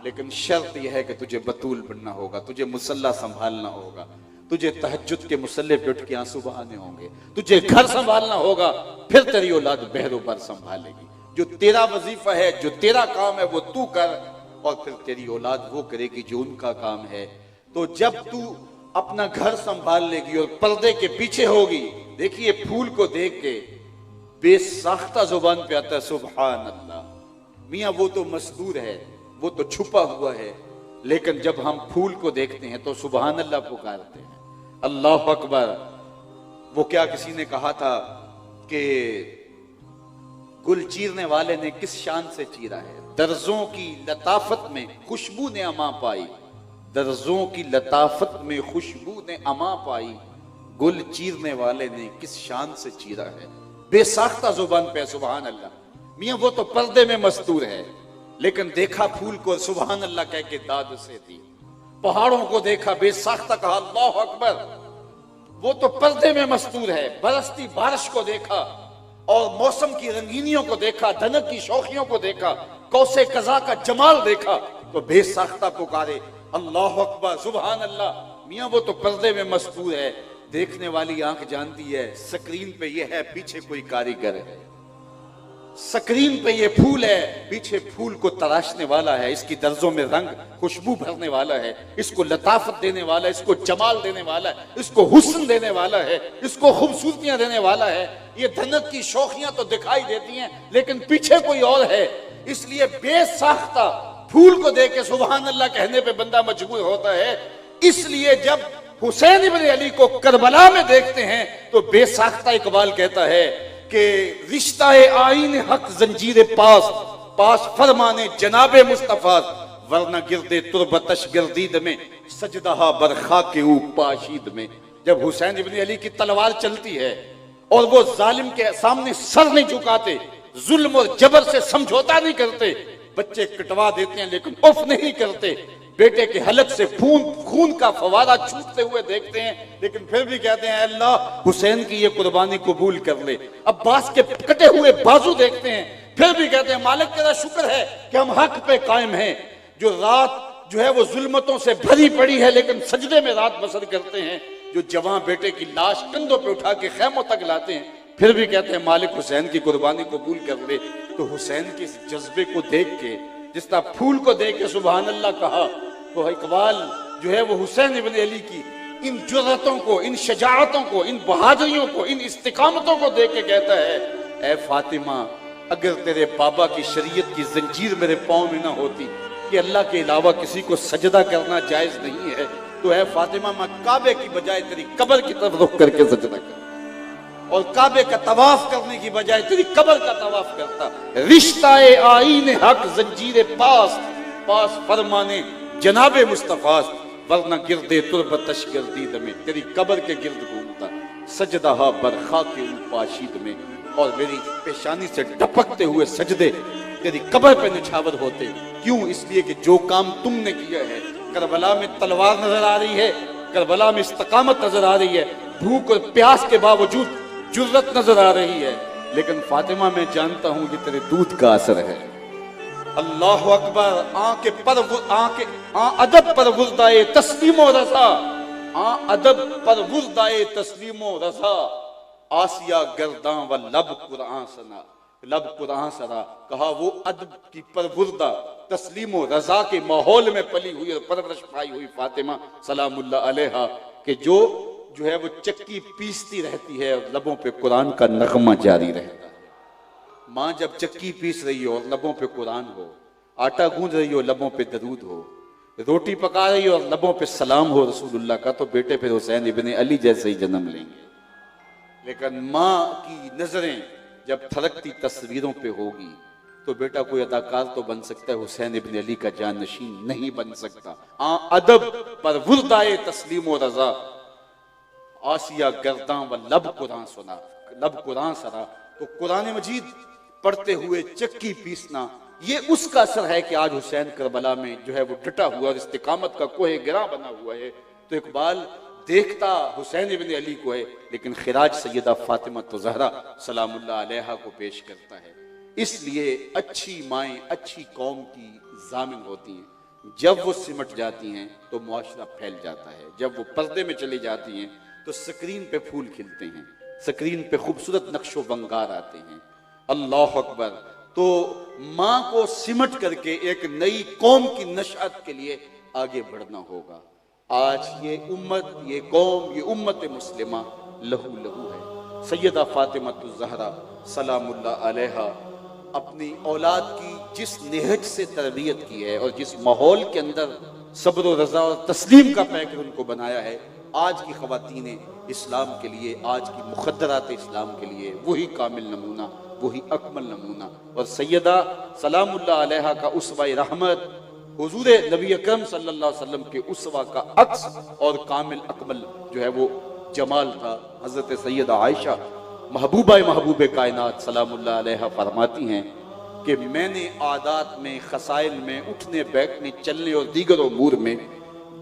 لیکن شرط یہ ہے کہ تجھے بطول بننا ہوگا، تجھے مصلح سنبھالنا ہوگا، تجھے تہجد کے مصلے پہ اٹھ کے آنسو بہانے ہوں گے، تجھے گھر سنبھالنا ہوگا، پھر تیری اولاد بحر و بر سنبھالے گی۔ جو تیرا وظیفہ ہے، جو تیرا کام ہے، وہ تو کر، اور پھر تیری اولاد وہ کرے گی جو ان کا کام ہے۔ تو جب تو اپنا گھر سنبھال لے گی اور پردے کے پیچھے ہوگی، دیکھیے پھول کو دیکھ کے بے ساختہ زبان پہ آتا ہے سبحان اللہ۔ میاں وہ تو مستور ہے، وہ تو چھپا ہوا ہے، لیکن جب ہم پھول کو دیکھتے ہیں تو سبحان اللہ پکارتے ہیں، اللہ اکبر۔ وہ کیا کسی نے کہا تھا کہ گل چیرنے والے نے کس شان سے چیرا ہے، درزوں کی لطافت میں خوشبو نے اما پائی، درزوں کی لطافت میں خوشبو نے اما پائی، گل چیرنے والے نے کس شان سے چیرا ہے۔ بے ساختہ زبان پہ سبحان اللہ۔ میاں وہ تو پردے میں مستور ہے، لیکن دیکھا پھول کو سبحان اللہ کہہ کے داد سے دی۔ پہاڑوں کو دیکھا بے ساختہ کہا اللہ اکبر، وہ تو پردے میں مستور ہے۔ برستی بارش کو دیکھا اور موسم کی رنگینیوں کو دیکھا، دھنک کی شوخیوں کو دیکھا، کوسے قضا کا جمال دیکھا، تو بے ساختہ پکارے اللہ اکبر سبحان اللہ۔ میاں وہ تو پردے میں مستور ہے، دیکھنے والی آنکھ جانتی ہے سکرین پہ یہ ہے، پیچھے کوئی کاریگر ہے، سکرین پہ یہ پھول ہے، پیچھے پھول کو تراشنے والا ہے، اس کی درزوں میں رنگ خوشبو بھرنے والا ہے، اس کو لطافت دینے والا ہے، اس کو جمال دینے والا ہے، اس کو حسن دینے والا ہے، اس کو خوبصورتیاں دینے والا ہے۔ یہ دھنک کی شوخیاں تو دکھائی دیتی ہیں لیکن پیچھے کوئی اور ہے، اس لیے بے ساختہ پھول کو دیکھ کے سبحان اللہ کہنے پہ بندہ مجبور ہوتا ہے۔ اس لیے جب حسین ابن علی کو کربلا میں دیکھتے ہیں تو بے ساختہ اقبال کہتا ہے کہ رشتہ آئین حق زنجیر پاس فرمانے جناب مصطفیٰ، ورنہ گردے تربتش گردید میں سجدہ برخا کے پاشید میں۔ جب حسین ابن علی کی تلوار چلتی ہے اور وہ ظالم کے سامنے سر نہیں جھکاتے، ظلم اور جبر سے سمجھوتا نہیں کرتے، بچے کٹوا دیتے ہیں لیکن اف نہیں کرتے، بیٹے کے حلق سے خون کا فوارہ چھوٹتے ہوئے دیکھتے ہیں لیکن پھر بھی کہتے ہیں اللہ حسین کی یہ قربانی قبول کر لے۔ عباس کے کٹے ہوئے بازو دیکھتے ہیں، پھر بھی کہتے ہیں مالک تیرا شکر ہے کہ ہم حق پہ قائم ہیں۔ جو رات جو ہے وہ ظلمتوں سے بھری پڑی ہے لیکن سجدے میں رات بسر کرتے ہیں، جو جوان بیٹے کی لاش کندھوں پہ اٹھا کے خیموں تک لاتے ہیں، پھر بھی کہتے ہیں مالک حسین کی قربانی قبول کر لے۔ تو حسین کے اس جذبے کو دیکھ کے، جس طرح پھول کو دیکھ کے سبحان اللہ کہا، تو اقبال جو ہے وہ حسین ابن علی کی ان جرأتوں کو، ان شجاعتوں کو، ان بہادریوں کو، ان استقامتوں کو دیکھ کے کہتا ہے اے فاطمہ، اگر تیرے بابا کی شریعت کی زنجیر میرے پاؤں میں نہ ہوتی کہ اللہ کے علاوہ کسی کو سجدہ کرنا جائز نہیں ہے، تو اے فاطمہ میں کعبے کی بجائے تیری قبر کی طرف رخ کر کے سجدہ کرتا، اور کعبے کا طواف کرنے کی بجائے تیری قبر کا طواف کرتا۔ رشتہ آئین حق زنجیر پاس فرمانے جناب مصطفیٰ، ورنہ گردے تربتش گردید میں، تیری قبر کے گرد گھومتا، سجدہ برخا کے پاشید میں، اور میری پیشانی سے ڈپکتے ہوئے سجدے تیری قبر پہ نچھاور ہوتے۔ کیوں؟ اس لیے کہ جو کام تم نے کیا ہے، کربلا میں تلوار نظر آ رہی ہے، کربلا میں استقامت نظر آ رہی ہے، بھوک اور پیاس کے باوجود جرت نظر آ رہی ہے، لیکن فاطمہ میں جانتا ہوں یہ تیرے دودھ کا اثر ہے۔ اللہ اکبر، ادب پر وردائے تسلیم و رضا، ادب پر وردائے تسلیم و رضا، آسیہ گرداں و لب قرآن سنا، لب قرآن سنا، کہا وہ ادب کی پروردہ تسلیم و رضا کے ماحول میں پلی ہوئی اور پرورش پائی ہوئی فاطمہ سلام اللہ علیہا کہ جو ہے وہ چکی پیستی رہتی ہے اور لبوں پہ قرآن کا نغمہ جاری رہتا ہے۔ ماں جب چکی پیس رہی ہو اور لبوں پہ قرآن ہو، آٹا گوندھ رہی ہو لبوں پہ درود ہو، روٹی پکا رہی ہو اور لبوں پہ سلام ہو رسول اللہ کا، تو بیٹے پھر حسین ابن علی جیسے ہی جنم لیں گے۔ لیکن ماں کی نظریں جب تھرکتی تصویروں پہ ہوگی تو بیٹا کوئی اداکار تو بن سکتا ہے، حسین ابن علی کا جانشین نہیں بن سکتا۔ ادب پر وردائے تسلیم و رضا، آسیہ گرداں و لب قرآن سنا، لب قرآن سنا۔ تو قرآن مجید پڑھتے ہوئے چکی پیسنا، یہ اس کا اثر ہے کہ آج حسین کربلا میں جو ہے وہ ڈٹا ہوا اور استقامت کا کوہ گراں بنا ہوا ہے۔ تو اقبال دیکھتا حسین ابن علی کو ہے لیکن خراج سیدہ فاطمہ زہرا سلام اللہ علیہا کو پیش کرتا ہے۔ اس لیے اچھی مائیں اچھی قوم کی ضامن ہوتی ہیں، جب وہ سمٹ جاتی ہیں تو معاشرہ پھیل جاتا ہے، جب وہ پردے میں چلی جاتی ہیں تو سکرین پہ پھول کھلتے ہیں، سکرین پہ خوبصورت نقش و بنگار آتے ہیں۔ اللہ اکبر۔ تو ماں کو سمٹ کر کے ایک نئی قوم کی نشأت کے لیے آگے بڑھنا ہوگا۔ آج یہ امت، یہ قوم، یہ امت مسلمہ لہو لہو ہے۔ سیدہ فاطمہ الزہرا سلام اللہ علیہا اپنی اولاد کی جس نہج سے تربیت کی ہے اور جس ماحول کے اندر صبر و رضا اور تسلیم کا پیکر ان کو بنایا ہے، آج کی خواتین اسلام کے لیے، آج کی مخدرات اسلام کے لیے وہی کامل نمونہ، وہی اکمل نمونہ۔ اور سیدہ سلام اللہ علیہا کا اسوہ رحمت حضور نبی اکرم صلی اللہ علیہ وسلم کے اسوہ کا عکس اور کامل اکمل جو ہے وہ جمال تھا۔ حضرت سیدہ عائشہ محبوب کائنات سلام اللہ علیہا فرماتی ہیں کہ میں نے عادات میں، خصائل میں، اٹھنے بیٹھنے چلنے اور دیگر امور میں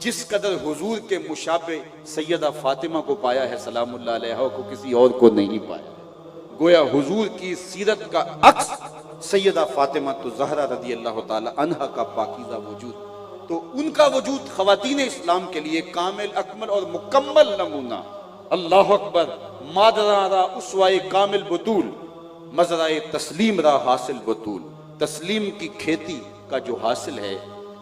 جس قدر حضور کے مشابہ سیدہ فاطمہ کو پایا ہے سلام اللہ علیہا کو کسی اور کو نہیں پایا۔ گویا حضور کی سیرت کا عکس سیدہ فاطمہ الزہرا رضی اللہ تعالی عنہا کا پاکیزہ وجود، تو ان کا وجود خواتین اسلام کے لیے کامل اکمل اور مکمل نمونہ۔ اللہ اکبر۔ مادرہ را اسوائے کامل بطول، مزرائے تسلیم را حاصل بطول۔ تسلیم کی کھیتی کا جو حاصل ہے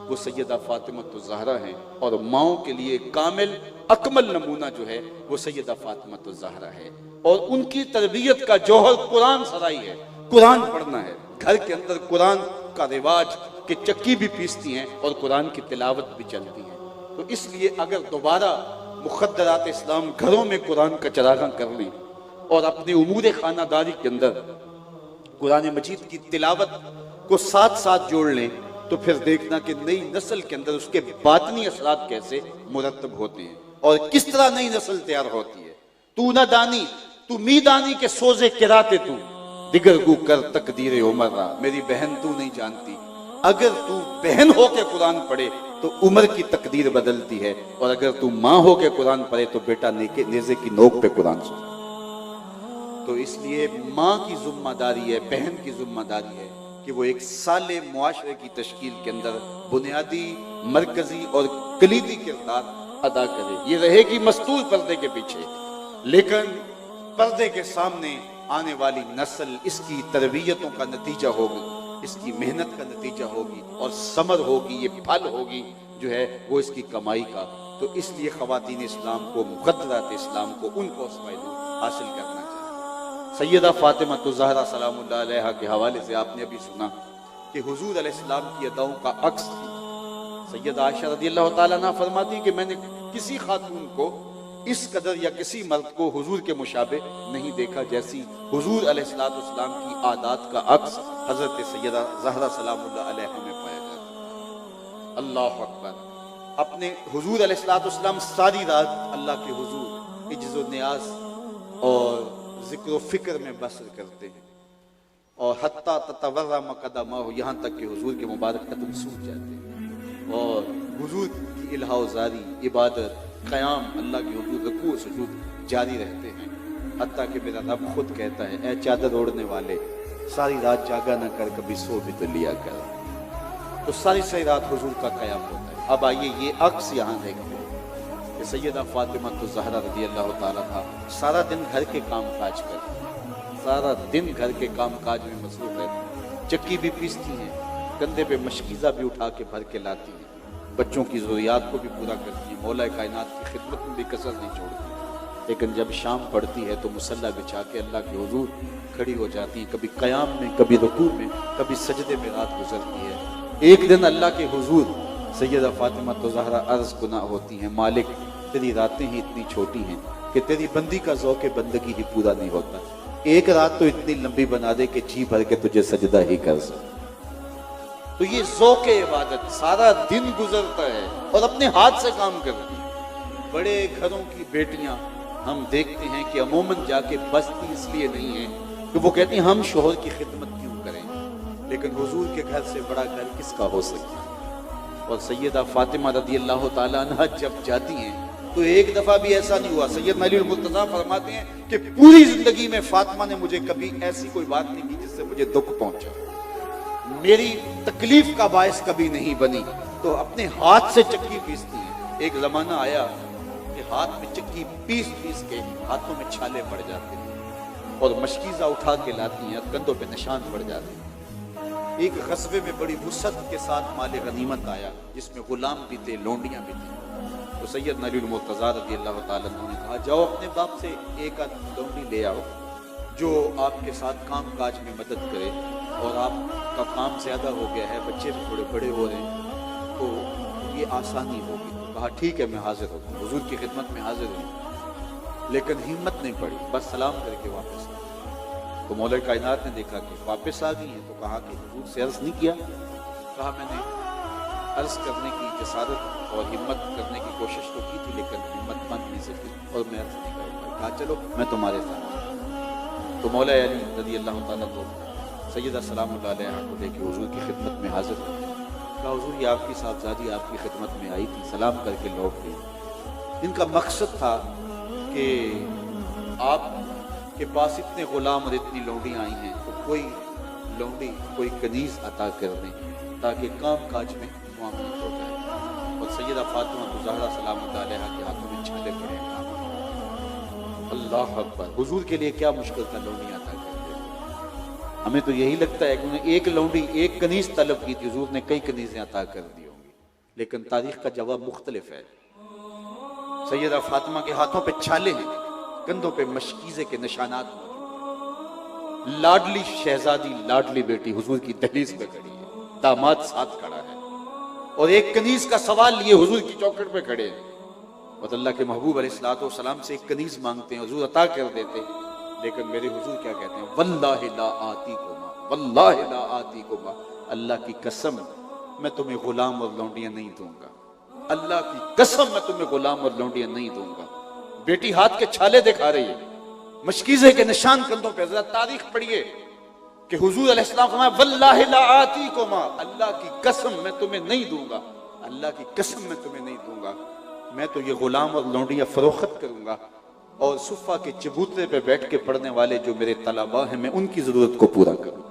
وہ سیدہ فاطمہ الزہرا ہیں، اور ماؤں کے لیے کامل اکمل نمونہ جو ہے وہ سیدہ فاطمہ الزہرا ہے۔ اور ان کی تربیت کا جوہر قرآن سرائی ہے، قرآن پڑھنا ہے۔ گھر کے اندر قرآن کا رواج کہ چکی بھی پیستی ہیں اور قرآن کی تلاوت بھی چلتی ہے۔ تو اس لیے اگر دوبارہ مخدرات اسلام گھروں میں قرآن کا چراغاں کر لیں اور اپنے امور خانہ داری کے اندر قرآن مجید کی تلاوت کو ساتھ ساتھ جوڑ لیں تو پھر دیکھنا کہ نئی نسل کے اندر اس کے باطنی اثرات کیسے مرتب ہوتے ہیں اور کس طرح نئی نسل تیار ہوتی ہے۔ تو نہ دانی تو می دانی کے سوزے کراتے تو دیگر گو کر تقدیر عمر را، میری بہن تو نہیں جانتی، اگر تو بہن ہو کے قرآن پڑھے تو عمر کی تقدیر بدلتی ہے، اور اگر تو ماں ہو کے قرآن پڑھے تو بیٹا نیزے کی نوک پہ قرآن سن۔ تو اس لیے ماں کی ذمہ داری ہے، بہن کی ذمہ داری ہے کہ وہ ایک صالح معاشرے کی تشکیل کے اندر بنیادی، مرکزی اور کلیدی کردار ادا کرے۔ یہ رہے گی مستور پردے کے پیچھے، لیکن پردے کے سامنے آنے والی نسل اس کی تربیتوں کا نتیجہ ہوگی، اس کی محنت کا نتیجہ ہوگی، اور ثمر ہوگی، یہ پھل ہوگی جو ہے وہ اس کی کمائی کا۔ تو اس لیے خواتین اسلام کو، مقدرات اسلام کو، ان کو اسوہ حاصل کرنا چاہیے۔ سیدہ فاطمہ الزہرا سلام اللہ علیہا کے حوالے سے آپ نے ابھی سنا کہ حضور علیہ السلام کی اداؤں کا عکس تھی۔ سیدہ عائشہ رضی اللہ تعالیٰ عنہ فرماتی ہیں کہ میں نے کسی خاتون کو اس قدر یا کسی مرد کو حضور کے مشابہ نہیں دیکھا جیسی حضور علیہ السلام کی عادات کا عکس حضرت سیدہ زہرا سلام اللہ علیہا میں پایا جاتا۔ اللہ اکبر۔ اپنے حضور علیہ السلام ساری رات اللہ کے حضور عجز و نیاز اور ذکر و فکر میں بسر کرتے ہیں، اور حتیٰ تتورم قدمہ، یہاں تک کہ حضور کے مبارک قدم سوکھ جاتے ہیں، اور حضور کی الہا و زاری، عبادت، قیام، اللہ کے حضور رکوع و سجود جاری رہتے ہیں۔ حتیٰ کہ میرا رب خود کہتا ہے اے چادر اوڑھنے والے ساری رات جاگا نہ کر کبھی سو بھی تو لیا کر. تو ساری رات حضور کا قیام ہوتا ہے. اب آئیے یہ عکس یہاں دیکھتے ہیں کہ سیدہ فاطمہ الزہرا رضی اللہ تعالیٰ عنہا سارا دن گھر کے کام کاج کرتی ہیں، سارا دن گھر کے کام کاج میں مصروف رہتی، چکی بھی پیستی ہیں، کندھے پہ مشکیزہ بھی اٹھا کے بھر کے لاتی ہیں، بچوں کی ضروریات کو بھی پورا کرتی ہیں، مولا کائنات کی خدمت میں بھی کسر نہیں چھوڑتی. لیکن جب شام پڑتی ہے تو مصلی بچھا کے اللہ کے حضور کھڑی ہو جاتی ہیں، کبھی قیام میں، کبھی رکوع میں، کبھی سجدے میں رات گزرتی ہے. ایک دن اللہ کے حضور سیدہ فاطمہ الزہرا عرض گناہ ہوتی ہیں، مالک تیری راتیں ہی اتنی چھوٹی ہیں کہ تیری بندی کا ذوق بندگی ہی پورا نہیں ہوتا، ایک رات تو اتنی لمبی بنا دے کہ جی بھر کے تجھے سجدہ ہی کر سکے. تو یہ ذوق عبادت سارا دن گزرتا ہے اور اپنے ہاتھ سے کام کرتی ہیں. بڑے گھروں کی بیٹیاں ہم دیکھتے ہیں کہ عموماً جا کے بستی اس لیے نہیں ہیں کہ وہ کہتی ہیں ہم شوہر کی خدمت کیوں کریں، لیکن حضور کے گھر سے بڑا گھر کس کا ہو سکتا ہے. اور سیدہ فاطمہ رضی اللہ تعالیٰ عنہ جب جاتی ہیں تو ایک دفعہ بھی ایسا نہیں ہوا. سیدنا علی المرتضیٰ فرماتے ہیں کہ پوری زندگی میں فاطمہ نے مجھے کبھی ایسی کوئی بات نہیں کی جس سے مجھے دکھ پہنچا، میری تکلیف کا باعث کبھی نہیں بنی. تو اپنے ہاتھ سے چکی پیستی ہیں. ایک زمانہ آیا کہ ہاتھ میں چکی پیس کے ہاتھوں میں چھالے پڑ جاتے ہیں اور مشکیزہ اٹھا کے لاتی ہیں، کندھوں پہ نشان پڑ جاتے ہیں. ایک غزوے میں بڑی وسعت کے ساتھ مال غنیمت آیا جس میں غلام بھی تھے، لونڈیاں بھی تھیں. تو سیدنا علی المرتضیٰ رضی اللہ تعالیٰ عنہ نے کہا جاؤ اپنے باپ سے ایک آدھ لونڈی لے آؤ جو آپ کے ساتھ کام کاج میں مدد کرے، اور آپ کا کام زیادہ ہو گیا ہے، بچے بھی تھوڑے بڑے ہو رہے ہیں تو یہ آسانی ہوگی. کہا ٹھیک ہے میں حاضر ہوں، حضور کی خدمت میں حاضر ہوں. لیکن ہمت نہیں پڑی، بس سلام کر کے واپس آ. تو مولا کائنات نے دیکھا کہ واپس آ گئی ہیں تو کہا کہ حضور سے عرض نہیں کیا. کہا میں نے عرض کرنے کی جسارت اور ہمت کرنے کی کوشش تو کی تھی لیکن ہمت بن نہیں سکی اور میں عرض نہیں کر پائی. کہا چلو میں تمہارے ساتھ. تو مولا علی رضی اللہ تعالیٰ کو سیدہ سلام اللہ علیہ کو لے کے حضور کی خدمت میں حاضر ہوئے. کہا حضور یہ آپ کی صاحبزادی آپ کی خدمت میں آئی تھی، سلام کر کے لوٹ گئی. ان کا مقصد تھا کہ آپ کے پاس اتنے غلام اور اتنی لونڈیاں آئی ہیں تو کوئی لونڈی کوئی کنیز عطا کر دیں تاکہ کام کاج میں معاملت ہو جائے. اور سیدہ فاطمہ الزہرا سلام اللہ علیہ کے ہاتھوں میں چھالے پڑے. اللہ اکبر. حضور کے لیے کیا مشکل تھا لونڈیاں عطا کر دیں. ہمیں تو یہی لگتا ہے کہ انہوں نے ایک لونڈی ایک کنیز طلب کی تھی، حضور نے کئی کنیزیں عطا کر دی ہوں گی. لیکن تاریخ کا جواب مختلف ہے. سیدہ فاطمہ کے ہاتھوں پہ چھالے ہیں، کندھوں پہ مشکیزے کے نشانات موجود ہیں. لاڈلی شہزادی لاڈلی بیٹی حضور کی دہلیز پہ کھڑی ہے، داماد ساتھ کھڑا ہے اور ایک کنیز کا سوال لیے حضور کی چوکھٹ پہ کھڑے ہیں. اور اللہ کے محبوب علیہ الصلوۃ والسلام سے ایک کنیز مانگتے ہیں، حضور عطا کر دیتے. لیکن میرے حضور کیا کہتے ہیں؟ واللہ لا آتیکما، واللہ لا آتیکما، اللہ کی قسم میں تمہیں غلام اور لونڈیاں نہیں دوں گا. اللہ کی قسم میں تمہیں غلام اور لونڈیاں نہیں دوں گا. بیٹی ہاتھ کے چھالے دکھا رہی ہے، مشکیزے کے نشان کندھوں پہ. ذرا تاریخ پڑھیے کہ حضور علیہ السلام فرمایا واللہ لا آتیکما، اللہ کی قسم میں تمہیں نہیں دوں گا، اللہ کی قسم میں تمہیں نہیں دوں گا. میں تو یہ غلام اور لونڈیاں فروخت کروں گا اور صفہ کے چبوترے پہ بیٹھ کے پڑھنے والے جو میرے طلباء ہیں میں ان کی ضرورت کو پورا کروں.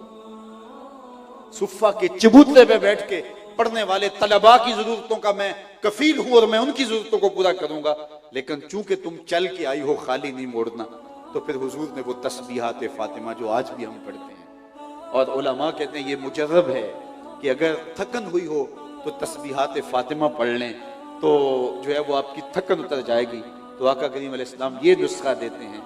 صفہ کے چبوترے پہ بیٹھ کے پڑھنے والے طلباء کی ضرورتوں کا میں کفیل ہوں اور میں ان کی ضرورتوں کو پورا کروں گا. لیکن چونکہ تم چل کے آئی ہو خالی نہیں موڑنا، تو پھر حضور نے وہ تسبیحات فاطمہ جو آج بھی ہم پڑھتے ہیں، اور علماء کہتے ہیں یہ مجرب ہے کہ اگر تھکن ہوئی ہو تو تسبیحات فاطمہ پڑھ لیں تو جو ہے وہ آپ کی تھکن اتر جائے گی. تو آقا کریم علیہ السلام یہ نسخہ دیتے ہیں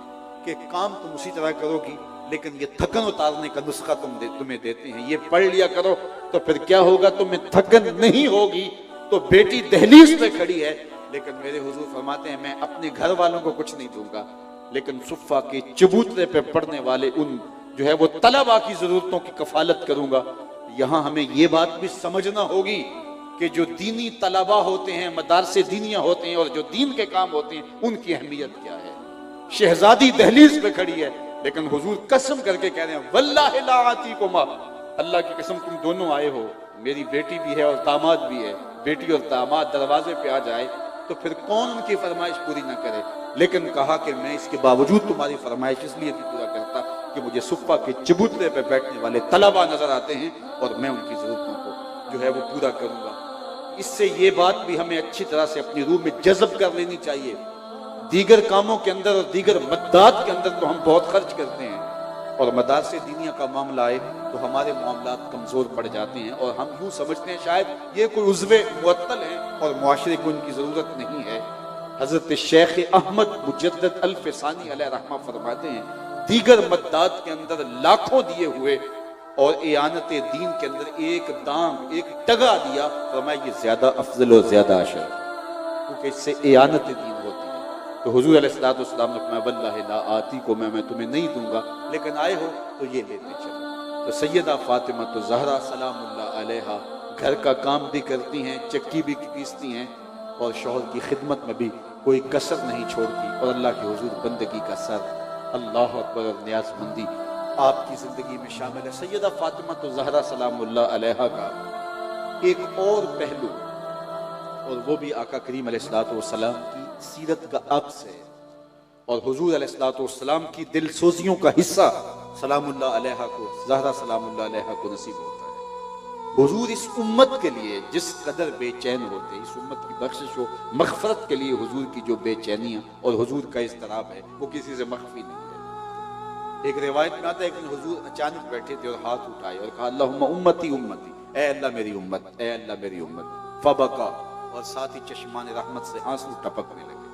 کہ کام تم اسی طرح کرو گی لیکن یہ تھکن اتارنے کا نسخہ تمہیں دیتے ہیں. یہ پڑھ لیا کرو تو پھر کیا ہوگا، تمہیں تھکن نہیں ہوگی. تو بیٹی دہلیز پہ کھڑی ہے لیکن میرے حضور فرماتے ہیں میں اپنے گھر والوں کو کچھ نہیں دوں گا لیکن صفہ کے چبوترے پہ پڑھنے والے ان جو ہے وہ طلباء کی ضرورتوں کی کفالت کروں گا. یہاں ہمیں یہ بات بھی سمجھنا ہوگی کہ جو دینی طلباء ہوتے ہیں، مدارس دینیاں ہوتے ہیں اور جو دین کے کام ہوتے ہیں، ان کی اہمیت کیا ہے. شہزادی دہلیز پہ کھڑی ہے لیکن حضور قسم کر کے کہہ رہے ہیں واللہ لا آتیکما، اللہ کی قسم تم دونوں آئے ہو، میری بیٹی بھی ہے اور داماد بھی ہے. بیٹی اور داماد دروازے پہ آ جائے تو پھر کون ان کی فرمائش پوری نہ کرے. لیکن کہا کہ میں اس کے باوجود تمہاری فرمائش اس لیے نہیں پورا کرتا کہ مجھے صفہ کے چبوترے پہ بیٹھنے والے طلبہ نظر آتے ہیں اور میں ان کی ضرورتوں کو جو ہے وہ پورا کروں گا۔ اس سے یہ بات بھی ہمیں اچھی طرح سے اپنی روح میں جذب کر لینی چاہیے، دیگر کاموں کے اندر اور دیگر مدات کے اندر تو ہم بہت خرچ کرتے ہیں، اور مدار سے دنیا کا معاملہ آئے تو ہمارے معاملات کمزور پڑ جاتے ہیں، اور ہم یوں سمجھتے ہیں شاید یہ کوئی عضو معطل ہیں اور معاشرے کو ان کی ضرورت نہیں ہے۔ حضرت شیخ احمد مجدد الفسانی علیہ رحمہ فرماتے ہیں دیگر مدات کے اندر لاکھوں دیے ہوئے اور اعانت دین کے اندر ایک دام ایک ٹگا دیا، فرمایا یہ زیادہ افضل اور زیادہ اشرف، کیونکہ اس سے اعانت دین ہوتی ہے۔ تو حضور علیہ السلام نے فرمایا واللہ لا آتی کو میں تمہیں نہیں دوں گا، لیکن آئے ہو تو یہ لیتے چلو۔ تو سیدہ فاطمہ تو زہرا سلام اللہ علیہا گھر کا کام بھی کرتی ہیں، چکی بھی پیستی ہیں، اور شوہر کی خدمت میں بھی کوئی کسر نہیں چھوڑتی، اور اللہ کے حضور بندگی کا سر اللہ اکبر اور نیاز مندی آپ کی زندگی میں شامل ہے۔ سیدہ فاطمہ تو زہرا سلام اللہ علیہا کا ایک اور پہلو، اور وہ بھی آقا کریم علیہ السلام کی سیرت کا عکس ہے، اور حضور علیہ السلام کی دل سوزیوں کا حصہ سلام اللہ علیہا کو، زہرا سلام اللہ علیہا کو نصیب ہوتا ہے۔ حضور اس امت کے لیے جس قدر بے چین ہوتے، اس امت کی بخشش و مغفرت کے لیے حضور کی جو بے چینیاں اور حضور کا اضطراب ہے وہ کسی سے مخفی نہیں ہے۔ ایک روایت میں آتا ہے کہ حضور اچانک بیٹھے تھے اور ہاتھ اٹھائے اور کہا اللہم امتی امتی، اے اللہ میری امت، اے اللہ میری امت، فبکا، اور ساتھ ہی چشمان رحمت سے آنسو ٹپکنے لگے،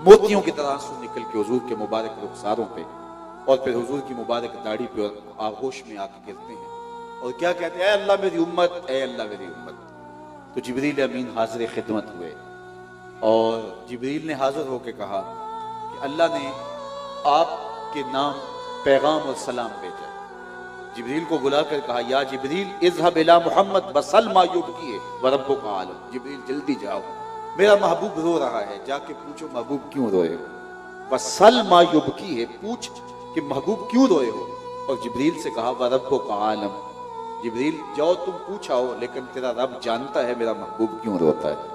موتیوں کی طرح آنسو نکل کے حضور کے مبارک رخساروں پہ اور پھر حضور کی مبارک داڑھی پہ اور آغوش میں آ کے گرتے ہیں اور کیا کہتے ہیں، اے اللہ میری امت، اے اللہ میری امت۔ تو جبریل امین حاضر خدمت ہوئے، اور جبریل نے حاضر ہو کے کہا کہ اللہ نے آپ کے نام پیغام اور سلام بھیجا۔ جبریل کو بلا کر کہا یا جبریل اذهب الى محمد بسل ما یبکی وربک عالم، جبریل جلدی جاؤ، میرا محبوب رو رہا ہے، جا کے پوچھو محبوب کیوں روئے ہو، بسل ما یبکی ہے، پوچھ کہ محبوب کیوں روئے ہو۔ اور جبریل سے کہا وربک عالم، جبریل جاؤ تم پوچھاؤ، لیکن تیرا رب جانتا ہے میرا محبوب کیوں روتا ہے۔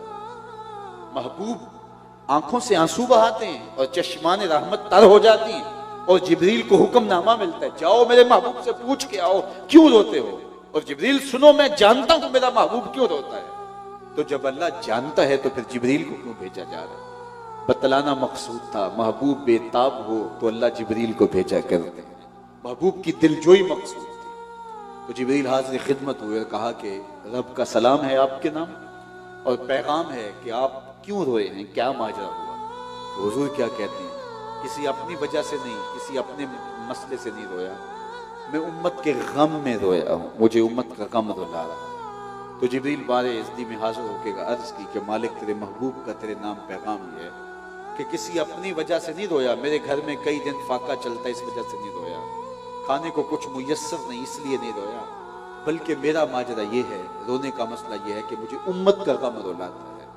محبوب آنکھوں سے آنسو بہاتے ہیں اور چشمان رحمت تر ہو جاتی ہیں، اور جبریل کو حکم نامہ ملتا ہے جاؤ میرے محبوب سے پوچھ کے آؤ کیوں روتے ہو، اور جبریل سنو میں جانتا ہوں میرا محبوب کیوں روتا ہے۔ تو جب اللہ جانتا ہے تو پھر جبریل کو کیوں بھیجا جا رہا ہے؟ بتلانا مقصود تھا، محبوب بے تاب ہو تو اللہ جبریل کو بھیجا کرتے ہیں، محبوب کی دلجوئی مقصود تھی۔ تو جبریل حاضر خدمت ہوئے اور کہا کہ رب کا سلام ہے آپ کے نام، اور پیغام ہے کہ آپ کیوں روئے ہیں، کیا ماجرا ہوا۔ تو حضور کیا کہتے ہیں، کسی اپنی وجہ سے نہیں، کسی اپنے مسئلے سے نہیں رویا، میں امت کے غم میں رویا ہوں، مجھے امت کا غم رلا رہا۔ تو جبریل بار ازدی میں حاضر ہو کے عرض کی کہ مالک تیرے محبوب کا تیرے نام پیغام یہ ہے کہ کسی اپنی وجہ سے نہیں رویا، میرے گھر میں کئی دن فاقہ چلتا اس وجہ سے نہیں رویا، کھانے کو کچھ میسر نہیں اس لیے نہیں رویا، بلکہ میرا ماجرا یہ ہے، رونے کا مسئلہ یہ ہے کہ مجھے امت کا غم رلاتا ہے۔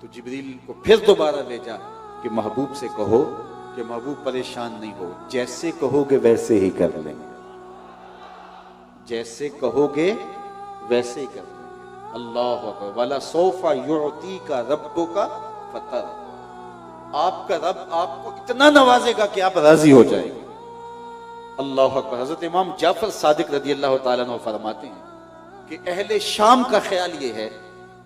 تو جبریل کو پھر دوبارہ بھیجا کہ محبوب سے کہو کہ محبوب پریشان نہیں ہو، جیسے کہو گے ویسے ہی کر لیں گے، جیسے کہو گے ویسے ہی کر لیں گے۔ اللہ اکبر، وَلَا سَوْفَ يُعْطِيكَ رَبُّكَ فَتَرْضَىٰ، آپ کا رب آپ کو اتنا نوازے گا کہ آپ راضی ہو جائیں گے۔ اللہ اکبر۔ حضرت امام جعفر صادق رضی اللہ تعالیٰ عنہ فرماتے ہیں کہ اہل شام کا خیال یہ ہے،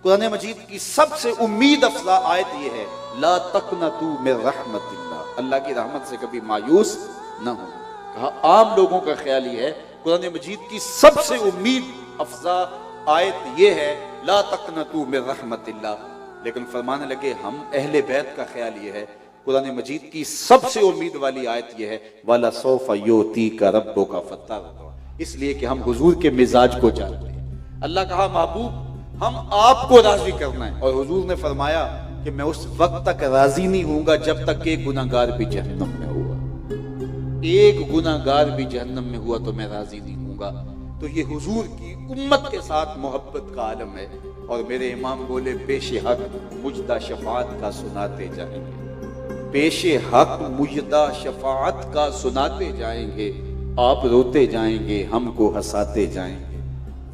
قرآن مجید کی سب سے امید افزا آیت یہ ہے لا تقنطوا من رحمت اللہ، اللہ کی رحمت سے کبھی مایوس نہ ہو۔ کہا عام لوگوں کا خیال یہ ہے، قرآن مجید کی سب سے امید افزا آیت یہ ہے لا تقنطوا من رحمت اللہ، لیکن فرمانے لگے ہم اہل بیت کا خیال یہ ہے، قرآن مجید کی سب سے امید والی آیت یہ ہے وَلَا سَوْفَ يُعْطِيكَ رَبُّكَ فَتَرْضَىٰ، اس لیے کہ ہم حضور کے مزاج کو جانتے ہیں۔ اللہ کہا محبوب ہم آپ کو راضی کرنا ہے، اور حضور نے فرمایا کہ میں اس وقت تک راضی نہیں ہوں گا جب تک ایک گناہگار بھی جہنم میں ہوا، ایک گناہگار بھی جہنم میں ہوا تو میں راضی نہیں ہوں گا۔ تو یہ حضور کی امت کے ساتھ محبت کا عالم ہے، اور میرے امام بولے پیش حق مجدہ شفاعت کا سناتے جائیں گے، پیش حق مجدہ شفاعت کا سناتے جائیں گے، آپ روتے جائیں گے ہم کو ہنساتے جائیں گے،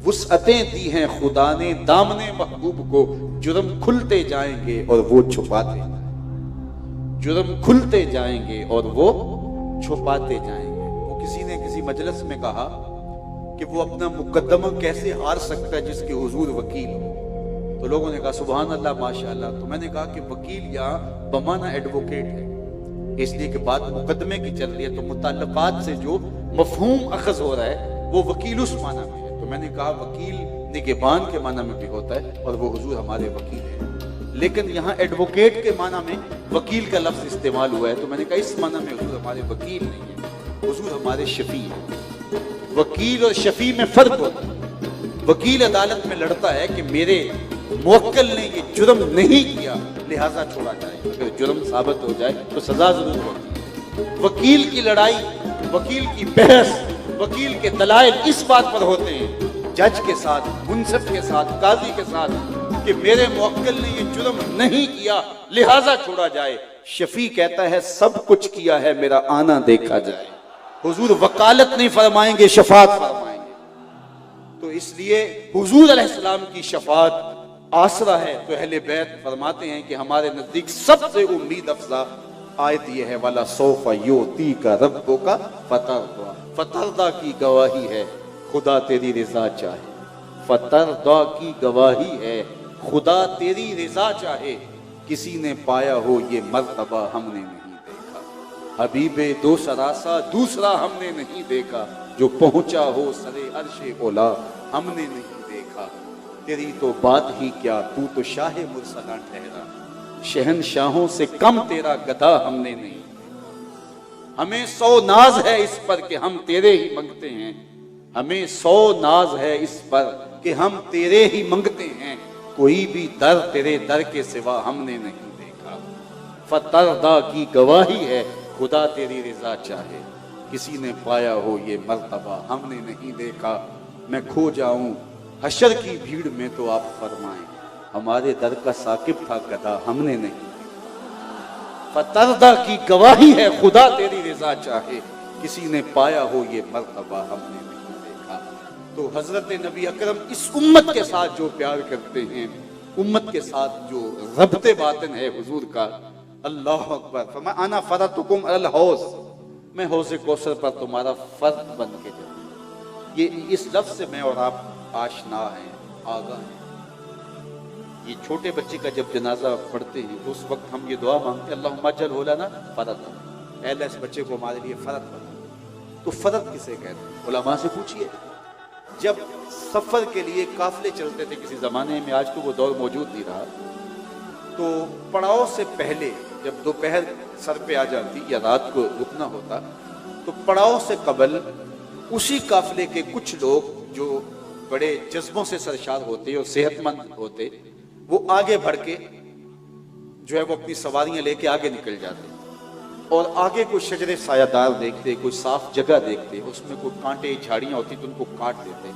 وسعتیں دی ہیں خدا نے دامن محبوب کو، جرم کھلتے جائیں گے اور وہ چھپاتے جائیں گے۔ جرم کھلتے جائیں گے اور وہ چھپاتے جائیں گے۔ وہ کسی نے کسی مجلس میں کہا کہ وہ اپنا مقدمہ کیسے ہار سکتا ہے جس کے حضور وکیل ہو؟ تو لوگوں نے کہا سبحان اللہ ماشاءاللہ۔ تو میں نے کہا کہ وکیل یہاں بمانہ ایڈوکیٹ ہے، اس لیے کہ بات مقدمے کی چل رہی ہے، تو متعلقات سے جو مفہوم اخذ ہو رہا ہے وہ وکیل اس معنی میں ہے۔ تو میں نے کہا وکیل نگہبان کے معنی میں بھی ہوتا ہے اور وہ حضور ہمارے وکیل ہیں، لیکن یہاں ایڈوکیٹ کے معنی میں وکیل کا لفظ استعمال ہوا ہے، تو میں نے کہا اس معنی میں حضور ہمارے وکیل نہیں ہے، حضور ہمارے شفیع ہیں۔ وکیل اور شفیع میں فرق ہوتا ہے۔ وکیل عدالت میں لڑتا ہے کہ میرے موکل نے یہ جرم نہیں کیا لہذا چھوڑا جائے، اگر جرم ثابت ہو جائے تو سزا ضرور ہوتی ہے۔ وکیل کی لڑائی، وکیل کی بحث، وکیل کے دلائل اس بات پر ہوتے ہیں جج کے ساتھ، منصف کے ساتھ، قاضی کے ساتھ، کہ میرے موکل نے یہ جرم نہیں کیا لہذا چھوڑا جائے۔ شفیع کہتا ہے سب کچھ کیا ہے، میرا آنا دیکھا جائے۔ حضور وکالت نہیں فرمائیں گے، شفاعت فرمائیں گے۔ تو اس لیے حضور علیہ السلام کی شفاعت آسرا ہے۔ تو اہل بیت فرماتے ہیں کہ ہمارے نزدیک سب سے امید افزا آیت یہ ہے وَلَا سَوْفَ يُعْطِيكَ رَبُّكَ فَتَرْضَىٰ۔ فترضا کی گواہی ہے خدا تیری رضا چاہے، فترضا کی گواہی ہے خدا تیری رضا چاہے، کسی نے پایا ہو یہ مرتبہ ہم نے نہیں دیکھا، حبیب دو سراسا دوسرا ہم نے نہیں دیکھا، جو پہنچا ہو سرے عرش اولا ہم نے نہیں دیکھا، تیری تو بات ہی کیا تو تو شاہ مرسلہ ٹھہرا، شہنشاہوں سے کم تیرا گدھا ہم نے نہیں دیکھا، ہمیں 100 ناز ہے اس پر کہ ہم تیرے ہی منگتے ہیں، ہمیں 100 ناز ہے اس پر کہ ہم تیرے ہی منگتے ہیں، کوئی بھی در تیرے در کے سوا ہم نے نہیں دیکھا، فترضا کی گواہی ہے خدا تیری رضا چاہے، کسی نے پایا ہو یہ مرتبہ ہم نے نہیں دیکھا، میں کھو جاؤں حشر کی بھیڑ میں تو آپ فرمائیں، ہمارے در کا ثاقب تھا گدھا ہم نے نہیں دیکھا، فترضا کی گواہی ہے خدا تیری رضا چاہے، کسی نے پایا ہو یہ مرتبہ ہم نے نہیں دیکھا۔ تو حضرت نبی اکرم اس امت کے ساتھ جو پیار کرتے ہیں، امت کے ساتھ جو ربط باطن ہے حضور کا، اللہ اکبر، فرمایا انا فرطکم علی الحوض، میں حوض کوثر پر تمہارا فرد بن کے جاؤں۔ یہ اس لفظ سے میں اور آپ آشنا ہیں، آگاہ ہیں۔ یہ چھوٹے بچے کا جب جنازہ پڑھتے ہیں تو اس وقت ہم یہ دعا مانگتے ہیں اللہم اجعلہ لنا فرطا، اے اللہ اس بچے کو ہمارے لیے فرد بنا۔ تو فرد کسے کہتے ہیں؟ علماء سے پوچھئے۔ جب سفر کے لیے قافلے چلتے تھے کسی زمانے میں، آج تو وہ دور موجود نہیں رہا، تو پڑاؤ سے پہلے جب دوپہر سر پہ آ جاتی یا رات کو رکنا ہوتا، تو پڑاؤ سے قبل اسی قافلے کے کچھ لوگ جو بڑے جذبوں سے سرشار ہوتے اور صحت مند ہوتے، وہ آگے بڑھ کے جو ہے وہ اپنی سواریاں لے کے آگے نکل جاتے، اور آگے کوئی شجر سایہ دار دیکھتے، کوئی صاف جگہ دیکھتے، اس میں کوئی کانٹے جھاڑیاں ہوتی تو ان کو کاٹ دیتے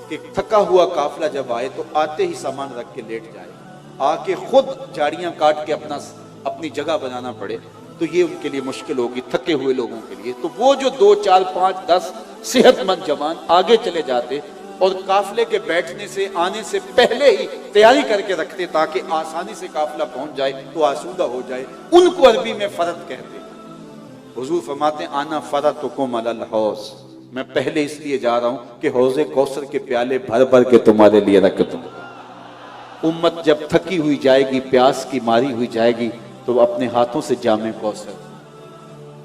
کہ تھکا ہوا قافلہ جب آئے تو آتے ہی سامان رکھ کے لیٹ جائے، آ کے خود جھاڑیاں کاٹ کے اپنی جگہ بنانا پڑے، تو یہ ان کے لیے مشکل ہوگی تھکے ہوئے لوگوں کے لیے۔ تو وہ جو 2 4 5 10 صحت مند جوان آگے چلے جاتے اور قافلے کے بیٹھنے سے آنے سے پہلے ہی تیاری کر کے رکھتے تاکہ آسانی سے قافلہ پہنچ جائے تو آسودہ ہو جائے، ان کو عربی میں فرد کہتے ہیں۔ حضور فرماتے ہیں انا فرطکم علی الحوض، میں پہلے اس لیے جا رہا ہوں کہ حوض کوثر کے پیالے بھر بھر کے تمہارے لیے رکھ دوں۔ امت جب تھکی ہوئی جائے گی، پیاس کی ماری ہوئی جائے گی، تو اپنے ہاتھوں سے جام کوثر،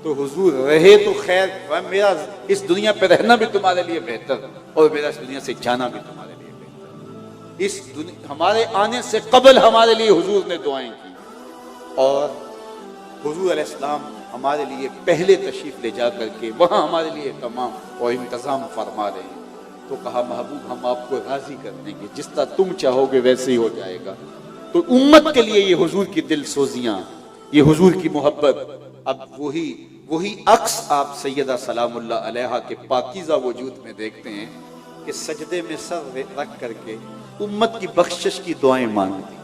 تو حضور رہے تو خیر، میرا اس دنیا پہ رہنا بھی تمہارے لیے بہتر اور میرا اس دنیا سے جانا بھی تمہارے لیے بہتر۔ اس ہمارے آنے سے قبل ہمارے لیے حضور نے دعائیں کی، اور حضور علیہ السلام ہمارے لیے پہلے تشریف لے جا کر کے وہاں ہمارے لیے اہتمام اور انتظام فرما رہے ہیں۔ تو کہا محبوب ہم آپ کو راضی کر دیں گے، جس طرح تم چاہو گے ویسے ہی ہو جائے گا۔ تو امت کے لیے یہ حضور کی دل سوزیاں، یہ حضور کی محبت، اب وہی عکس آپ سیدہ سلام اللہ علیہا کے پاکیزہ وجود میں دیکھتے ہیں کہ سجدے میں سر رکھ کر کے امت کی بخشش کی دعائیں مانگتی،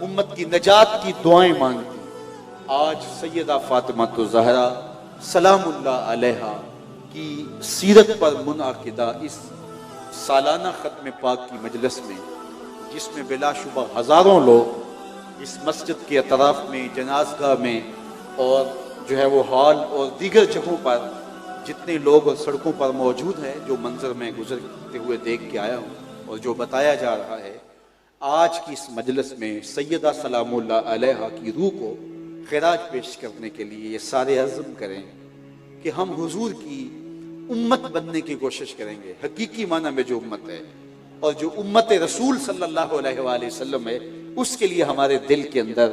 امت کی نجات کی دعائیں مانگتی۔ آج سیدہ فاطمہ الزہرا سلام اللہ علیہا کی سیرت پر منعقدہ اس سالانہ ختم پاک کی مجلس میں، جس میں بلا شبہ ہزاروں لوگ اس مسجد کے اطراف میں، جنازگاہ میں اور جو ہے وہ ہال اور دیگر جگہوں پر جتنے لوگ اور سڑکوں پر موجود ہیں، جو منظر میں گزرتے ہوئے دیکھ کے آیا ہوں اور جو بتایا جا رہا ہے، آج کی اس مجلس میں سیدہ سلام اللہ علیہا کی روح کو خراج پیش کرنے کے لیے یہ سارے عزم کریں کہ ہم حضور کی امت بننے کی کوشش کریں گے، حقیقی معنی میں جو امت ہے اور جو امت رسول صلی اللہ علیہ وآلہ وسلم ہے، اس کے لیے ہمارے دل کے اندر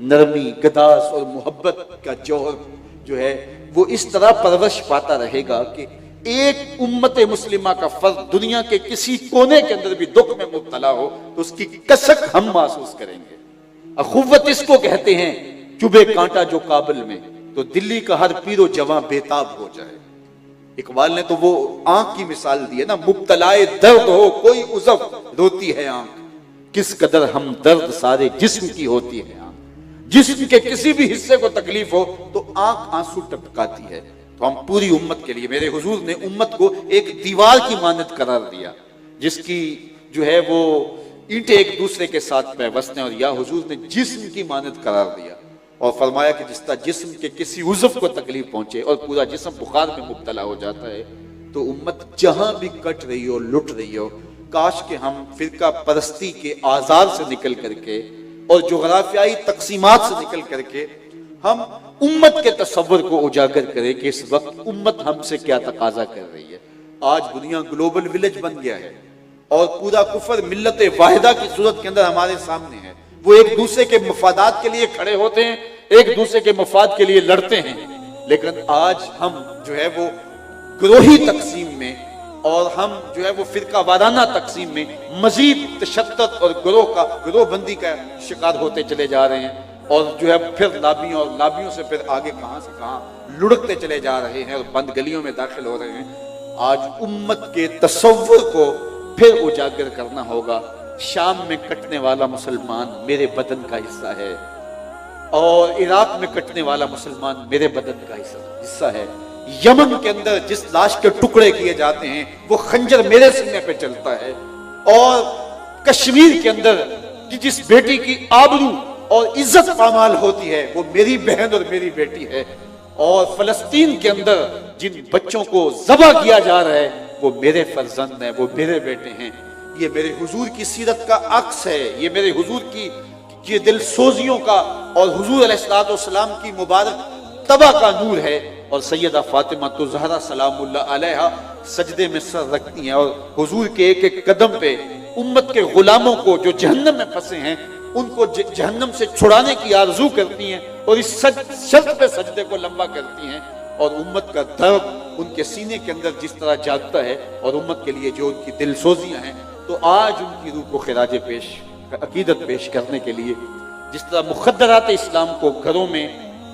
نرمی، گداز اور محبت کا جوہر جو ہے وہ اس طرح پرورش پاتا رہے گا کہ ایک امت مسلمہ کا فرد دنیا کے کسی کونے کے اندر بھی دکھ میں مبتلا ہو تو اس کی کسک ہم محسوس کریں گے۔ اخوت اس کو کہتے ہیں، چبھے کانٹا جو کابل میں تو دلی کا ہر پیر و جواں بےتاب ہو جائے۔ اقبال نے تو وہ آنکھ کی مثال دی ہے نا، مبتلائے درد ہو کوئی عضو روتی ہے آنکھ، کس قدر ہم درد سارے جسم کی ہوتی ہے آنکھ۔ جسم کے کسی بھی حصے کو تکلیف ہو تو آنکھ آنسو ٹپکاتی ہے۔ تو ہم پوری امت کے لیے، میرے حضور نے امت کو ایک دیوار کی مانند قرار دیا جس کی جو ہے وہ اینٹیں ایک دوسرے کے ساتھ پیوست ہیں، اور یا حضور نے جسم کی مانند قرار دیا اور فرمایا کہ جس طرح جسم کے کسی عضو کو تکلیف پہنچے اور پورا جسم بخار میں مبتلا ہو جاتا ہے، تو امت جہاں بھی کٹ رہی ہو، لٹ رہی ہو، کاش کہ ہم فرقہ پرستی کے آزار سے نکل کر کے اور جغرافیائی تقسیمات سے نکل کر کے ہم امت کے تصور کو اجاگر کریں کہ اس وقت امت ہم سے کیا تقاضا کر رہی ہے۔ آج دنیا گلوبل ولیج بن گیا ہے اور پورا کفر ملت واحدہ کی صورت کے اندر ہمارے سامنے ہے۔ وہ ایک دوسرے کے مفادات کے لیے کھڑے ہوتے ہیں، ایک دوسرے کے مفاد کے لیے لڑتے ہیں، لیکن آج ہم جو ہے وہ گروہی تقسیم میں اور ہم جو ہے وہ فرقہ وارانہ تقسیم میں مزید تشدد اور گروہ بندی کا شکار ہوتے چلے جا رہے ہیں، اور جو ہے پھر لابیوں اور لابیوں سے پھر آگے کہاں سے کہاں لڑکتے چلے جا رہے ہیں اور بند گلیوں میں داخل ہو رہے ہیں۔ آج امت کے تصور کو پھر اجاگر کرنا ہوگا۔ شام میں کٹنے والا مسلمان میرے بدن کا حصہ ہے، اور عراق میں کٹنے والا مسلمان میرے بدن کا حصہ ہے۔ یمن کے اندر جس لاش کے ٹکڑے کیے جاتے ہیں وہ خنجر میرے سینے پہ چلتا ہے، اور کشمیر کے اندر جس بیٹی کی آبرو اور عزت پامال ہوتی ہے وہ میری بہن اور میری بیٹی ہے، اور فلسطین کے اندر جن بچوں کو ذبح کیا جا رہا ہے وہ میرے فرزند ہیں، وہ میرے بیٹے ہیں۔ یہ میرے حضور کی سیرت کا عکس ہے، یہ میرے حضور کی یہ دل سوزیوں کا اور حضور علیہ السلام کی مبارک طبع کا نور ہے۔ اور سیدہ فاطمہ تو زہرا سلام اللہ علیہا سجدے میں سر رکھتی ہیں اور حضور کے ایک ایک قدم پہ امت کے غلاموں کو جو جہنم میں پھنسے ہیں ان کو جہنم سے چھڑانے کی آرزو کرتی ہیں، اور اس شرط پہ سجدے کو لمبا کرتی ہیں، اور امت کا درد ان کے سینے کے اندر جس طرح جاگتا ہے اور امت کے لیے جو ان کی دل سوزیاں ہیں، تو آج ان کی روح کو خراج پیش عقیدت پیش کرنے کے لیے جس طرح مخدرات اسلام کو گھروں میں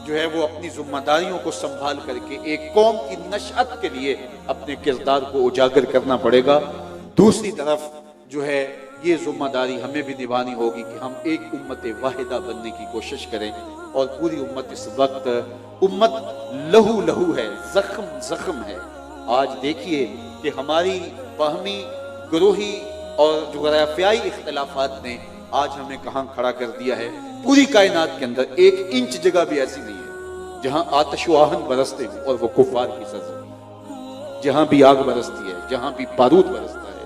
جو ہے وہ اپنی ذمہ داریوں کو سنبھال کر کے ایک قوم کی نشأت کے لیے اپنے کردار کو اجاگر کرنا پڑے گا، دوسری طرف جو ہے یہ ذمہ داری ہمیں بھی نبھانی ہوگی کہ ہم ایک امت واحدہ بننے کی کوشش کریں۔ اور پوری امت اس وقت امت لہو لہو ہے، زخم زخم ہے۔ آج دیکھیے کہ ہماری باہمی گروہی اور جغرافیائی اختلافات نے آج ہمیں کہاں کھڑا کر دیا ہے۔ پوری کائنات کے اندر 1 انچ جگہ بھی ایسی نہیں ہے جہاں آتش و آہن برستے ہوں اور وہ کفار کی سرزمین۔ جہاں بھی آگ برستی ہے، جہاں بھی بارود برستا ہے،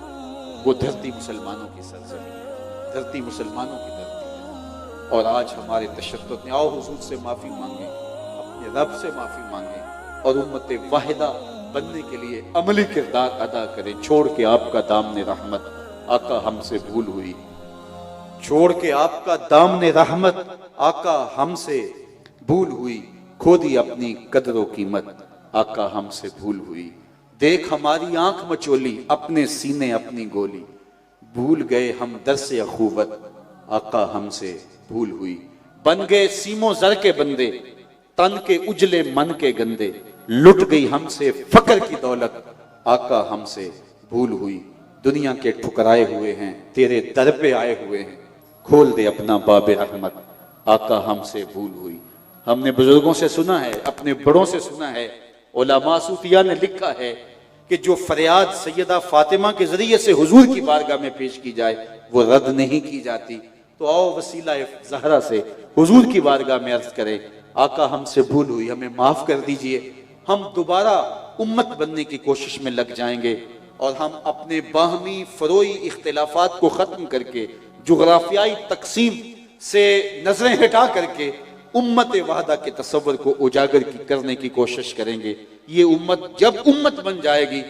وہ دھرتی مسلمانوں کی سرزمین، دھرتی مسلمانوں کی دھرتی ہے۔ اور آج ہمارے تشدد نے، آؤ حضور سے معافی مانگیں، اپنے رب سے معافی مانگیں اور امت واحدہ بننے کے لیے عملی کردار ادا کریں۔ چھوڑ کے آپ کا دامن رحمت آقا ہم سے بھول ہوئی، چھوڑ کے آپ کا دامن رحمت آقا ہم سے بھول ہوئی، کھو دی اپنی قدر و قیمت آقا ہم سے بھول ہوئی۔ دیکھ ہماری آنکھ مچولی، اپنے سینے اپنی گولی، بھول گئے ہم درس اخوت آقا ہم سے بھول ہوئی۔ بن گئے سیموں زر کے بندے، تن کے اجلے من کے گندے، لٹ گئی ہم سے فقر کی دولت آقا ہم سے بھول ہوئی۔ دنیا کے ٹھکرائے ہوئے ہیں، تیرے در پہ آئے ہوئے ہیں، کھول دے اپنا باب رحمت آقا ہم سے بھول ہوئی۔ ہم نے بزرگوں سے سنا ہے، اپنے بڑوں سے سنا ہے، علماء صوفیاء نے لکھا ہے کہ جو فریاد سیدہ فاطمہ کے ذریعے سے حضور کی بارگاہ میں پیش کی جائے وہ رد نہیں کی جاتی۔ تو آؤ وسیلہ زہرا سے حضور کی بارگاہ میں عرض کریں آقا ہم سے بھول ہوئی، ہمیں معاف کر دیجئے، ہم دوبارہ امت بننے کی کوشش میں لگ جائیں گے اور ہم اپنے باہمی فروعی اختلافات کو ختم کر کے جغرافیائی تقسیم سے نظریں ہٹا کر کے امت وحدہ کے تصور کو اجاگر کرنے کی کوشش کریں گے۔ یہ امت جب امت بن جائے گی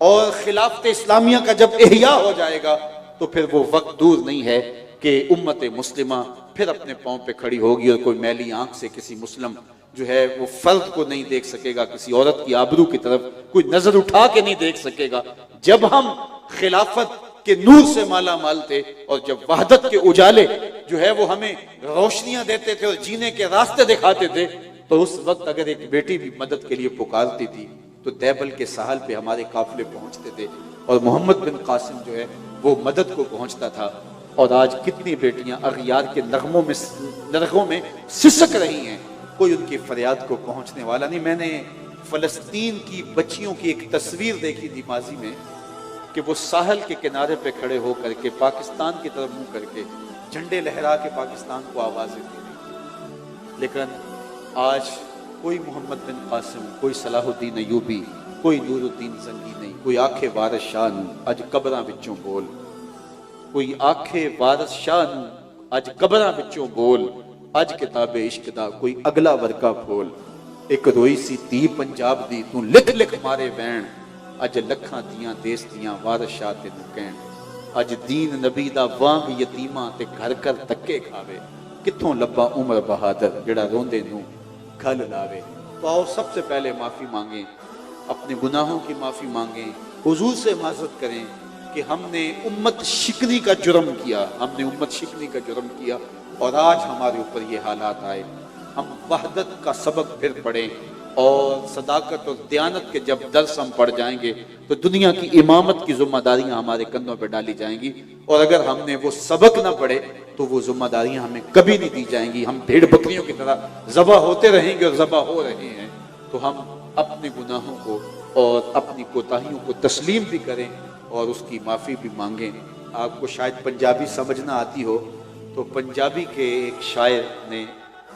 اور خلافت اسلامیہ کا جب احیاء ہو جائے گا تو پھر وہ وقت دور نہیں ہے کہ امت مسلمہ پھر اپنے پاؤں پہ کھڑی ہوگی اور کوئی میلی آنکھ سے کسی مسلم جو ہے وہ فرد کو نہیں دیکھ سکے گا، کسی عورت کی آبرو کی طرف کوئی نظر اٹھا کے نہیں دیکھ سکے گا۔ جب ہم خلافت کے نور سے مالا مال تھے اور جب وحدت کے اجالے جو ہے وہ ہمیں روشنیاں دیتے تھے اور جینے کے راستے دکھاتے تھے، تو اس وقت اگر ایک بیٹی بھی مدد کے لیے پکارتی تھی تو دیبل کے ساحل پہ ہمارے قافلے پہنچتے تھے اور محمد بن قاسم جو ہے وہ مدد کو پہنچتا تھا۔ اور آج کتنی بیٹیاں اغیار کے نرغوں میں سسک رہی ہیں، کوئی ان کی فریاد کو پہنچنے والا نہیں۔ میں نے فلسطین کی بچیوں کی ایک تصویر دیکھی تھی ماضی میں کہ وہ ساحل کے کنارے پہ کھڑے ہو کر کے پاکستان کی طرف منہ کر کے جھنڈے لہرا کے پاکستان کو آوازیں دی رہی، لیکن آج کوئی محمد بن قاسم، کوئی صلاح الدین ایوبی، کوئی نور الدین زنگی نہیں، کوئی آکھے وارث شاہ نوں اج قبراں وچوں بول، کوئی آکھے وارث شاہ نوں اج قبراں وچوں بول، اج کتاب عشق دا کوئی اگلا ورقہ کھول، ایک روئی سی تی پنجاب دی تو لکھ لکھ مارے وین، اج لکھاں دیاں دیس دیاں وارث شاہ تینوں کہن، اج دین نبی دا وانگ یتیماں تے گھر کر تکے کھاوے، کتھوں لبا عمر بہادر جڑا روندے نوں گھل لاوے۔ تو آؤ سب سے پہلے معافی مانگیں، اپنے گناہوں کی معافی مانگیں، حضور سے معذرت کریں کہ ہم نے امت شکنی کا جرم کیا، اور آج ہمارے اوپر یہ حالات آئے۔ ہم وحدت کا سبق پھر پڑھیں اور صداقت اور دیانت کے جب درس ہم پڑھ جائیں گے تو دنیا کی امامت کی ذمہ داریاں ہمارے کندھوں پہ ڈالی جائیں گی، اور اگر ہم نے وہ سبق نہ پڑھے تو وہ ذمہ داریاں ہمیں کبھی نہیں دی جائیں گی۔ ہم بھیڑ بکریوں کی طرح ذبح ہوتے رہیں گے اور ذبح ہو رہے ہیں۔ تو ہم اپنے گناہوں کو اور اپنی کوتاہیوں کو تسلیم بھی کریں اور اس کی معافی بھی مانگیں۔ آپ کو شاید پنجابی سمجھنا آتی ہو تو پنجابی کے ایک شاعر نے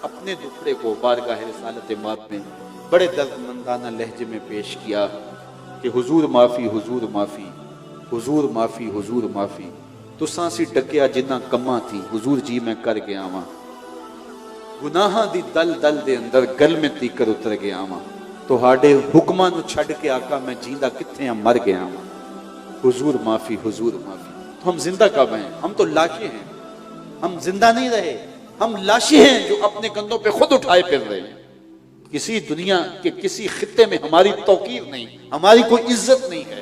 اپنے دکھڑے کو بارگاہ رسالت ماب میں بڑے دردمندانہ لہجے میں پیش کیا کہ حضور معافی، حضور معافی، حضور معافی، حضور معافی، تساں سی ڈکیا جنہ کماں تھی حضور جی میں کر گیا واں، گناہاں دی دل دل دے اندر گل میں تیکر اتر گیا واں، تہاڈے حکماں نو چھڈ کے آقا میں جیندا کتھے ہاں مر گیا واں، حضور معافی، حضور معافی۔ تو ہم زندہ کب ہیں؟ ہم تو لاشیں ہیں، ہم زندہ نہیں رہے، ہم لاشیں ہیں جو اپنے کندھوں پہ خود اٹھائے پھر رہے ہیں۔ کسی دنیا کے کسی خطے میں ہماری توقیر نہیں، ہماری کوئی عزت نہیں ہے۔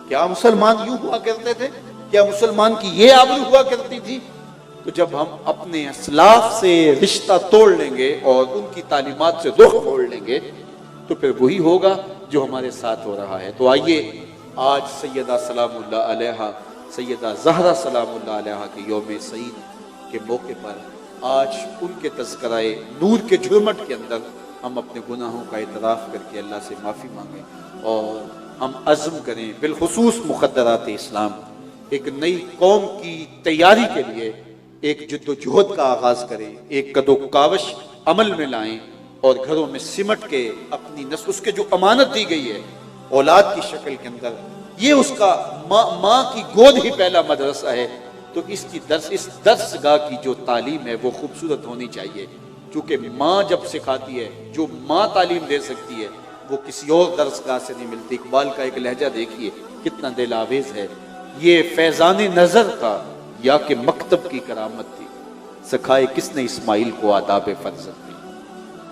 کیا مسلمان یوں ہوا کرتے تھے؟ کیا مسلمان کی یہ آبرو ہوا کرتی تھی؟ تو جب ہم اپنے اسلاف سے رشتہ توڑ لیں گے اور ان کی تعلیمات سے رخ موڑ لیں گے تو پھر وہی ہوگا جو ہمارے ساتھ ہو رہا ہے۔ تو آئیے آج سیدہ سلام اللہ علیہا، سیدہ زہرا سلام اللہ علیہا کے یوم سعید کے موقع پر آج ان کے تذکرہ نور کے جھرمٹ کے اندر ہم اپنے گناہوں کا اعتراف کر کے اللہ سے معافی مانگیں اور ہم عزم کریں، بالخصوص مقدرات اسلام، ایک نئی قوم کی تیاری کے لیے ایک جد و جہد کا آغاز کریں، ایک قد و کاوش عمل میں لائیں اور گھروں میں سمٹ کے اپنی نسل، اس کے جو امانت دی گئی ہے اولاد کی شکل کے اندر، یہ اس کا ماں کی گود ہی پہلا مدرسہ ہے، تو اس درس گاہ کی جو تعلیم ہے وہ خوبصورت ہونی چاہیے، کیونکہ ماں جب سکھاتی ہے، جو ماں تعلیم دے سکتی ہے وہ کسی اور درس گاہ سے نہیں ملتی۔ اقبال کا ایک لہجہ دیکھیے کتنا دل آویز ہے، یہ فیضان نظر تھا یا کہ مکتب کی کرامت تھی، سکھائے کس نے اسماعیل کو آداب فرزند دی۔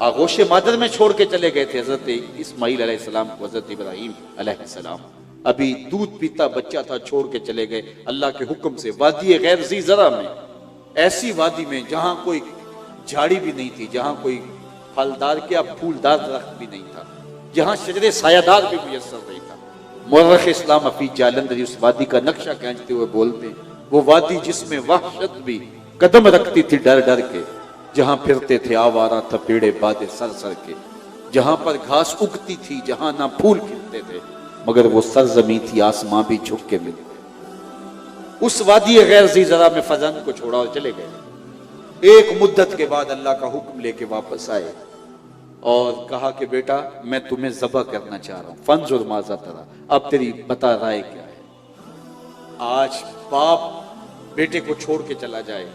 آغوش مادر میں چھوڑ کے چلے گئے تھے حضرت اسماعیل علیہ السلام کو حضرت ابراہیم علیہ السلام، ابھی دودھ پیتا بچہ تھا، چھوڑ کے چلے گئے اللہ کے حکم سے وادی غیر ذی زرع میں، ایسی وادی میں جہاں کوئی جھاڑی بھی نہیں تھی، جہاں کوئی پھلدار کیا پھولدار درخت بھی نہیں تھا، جہاں شجر سایہ دار بھی میسر نہیں تھا۔ مورخ اسلام حفیظ جالندھری اس وادی کا نقشہ کھینچتے ہوئے بولتے ہیں، وہ وادی جس میں وحشت بھی قدم رکھتی تھی ڈر ڈر کے، جہاں پھرتے تھے آوارہ تھپیڑے بادے سر سر کے، جہاں پر گھاس اگتی تھی، جہاں نہ پھول کھلتے تھے، مگر وہ سرزمین تھی آسماں بھی جھک کے ملتے۔ اس وادی غیر ذی زرع میں فرزند کو چھوڑا اور چلے گئے۔ ایک مدت کے بعد اللہ کا حکم لے کے واپس آئے، اور کہا کہ بیٹا میں تمہیں ذبح کرنا چاہ رہا ہوں، فانظر ماذا تری، اب تیری بتا رائے کیا ہے۔ آج باپ بیٹے کو چھوڑ کے چلا جائے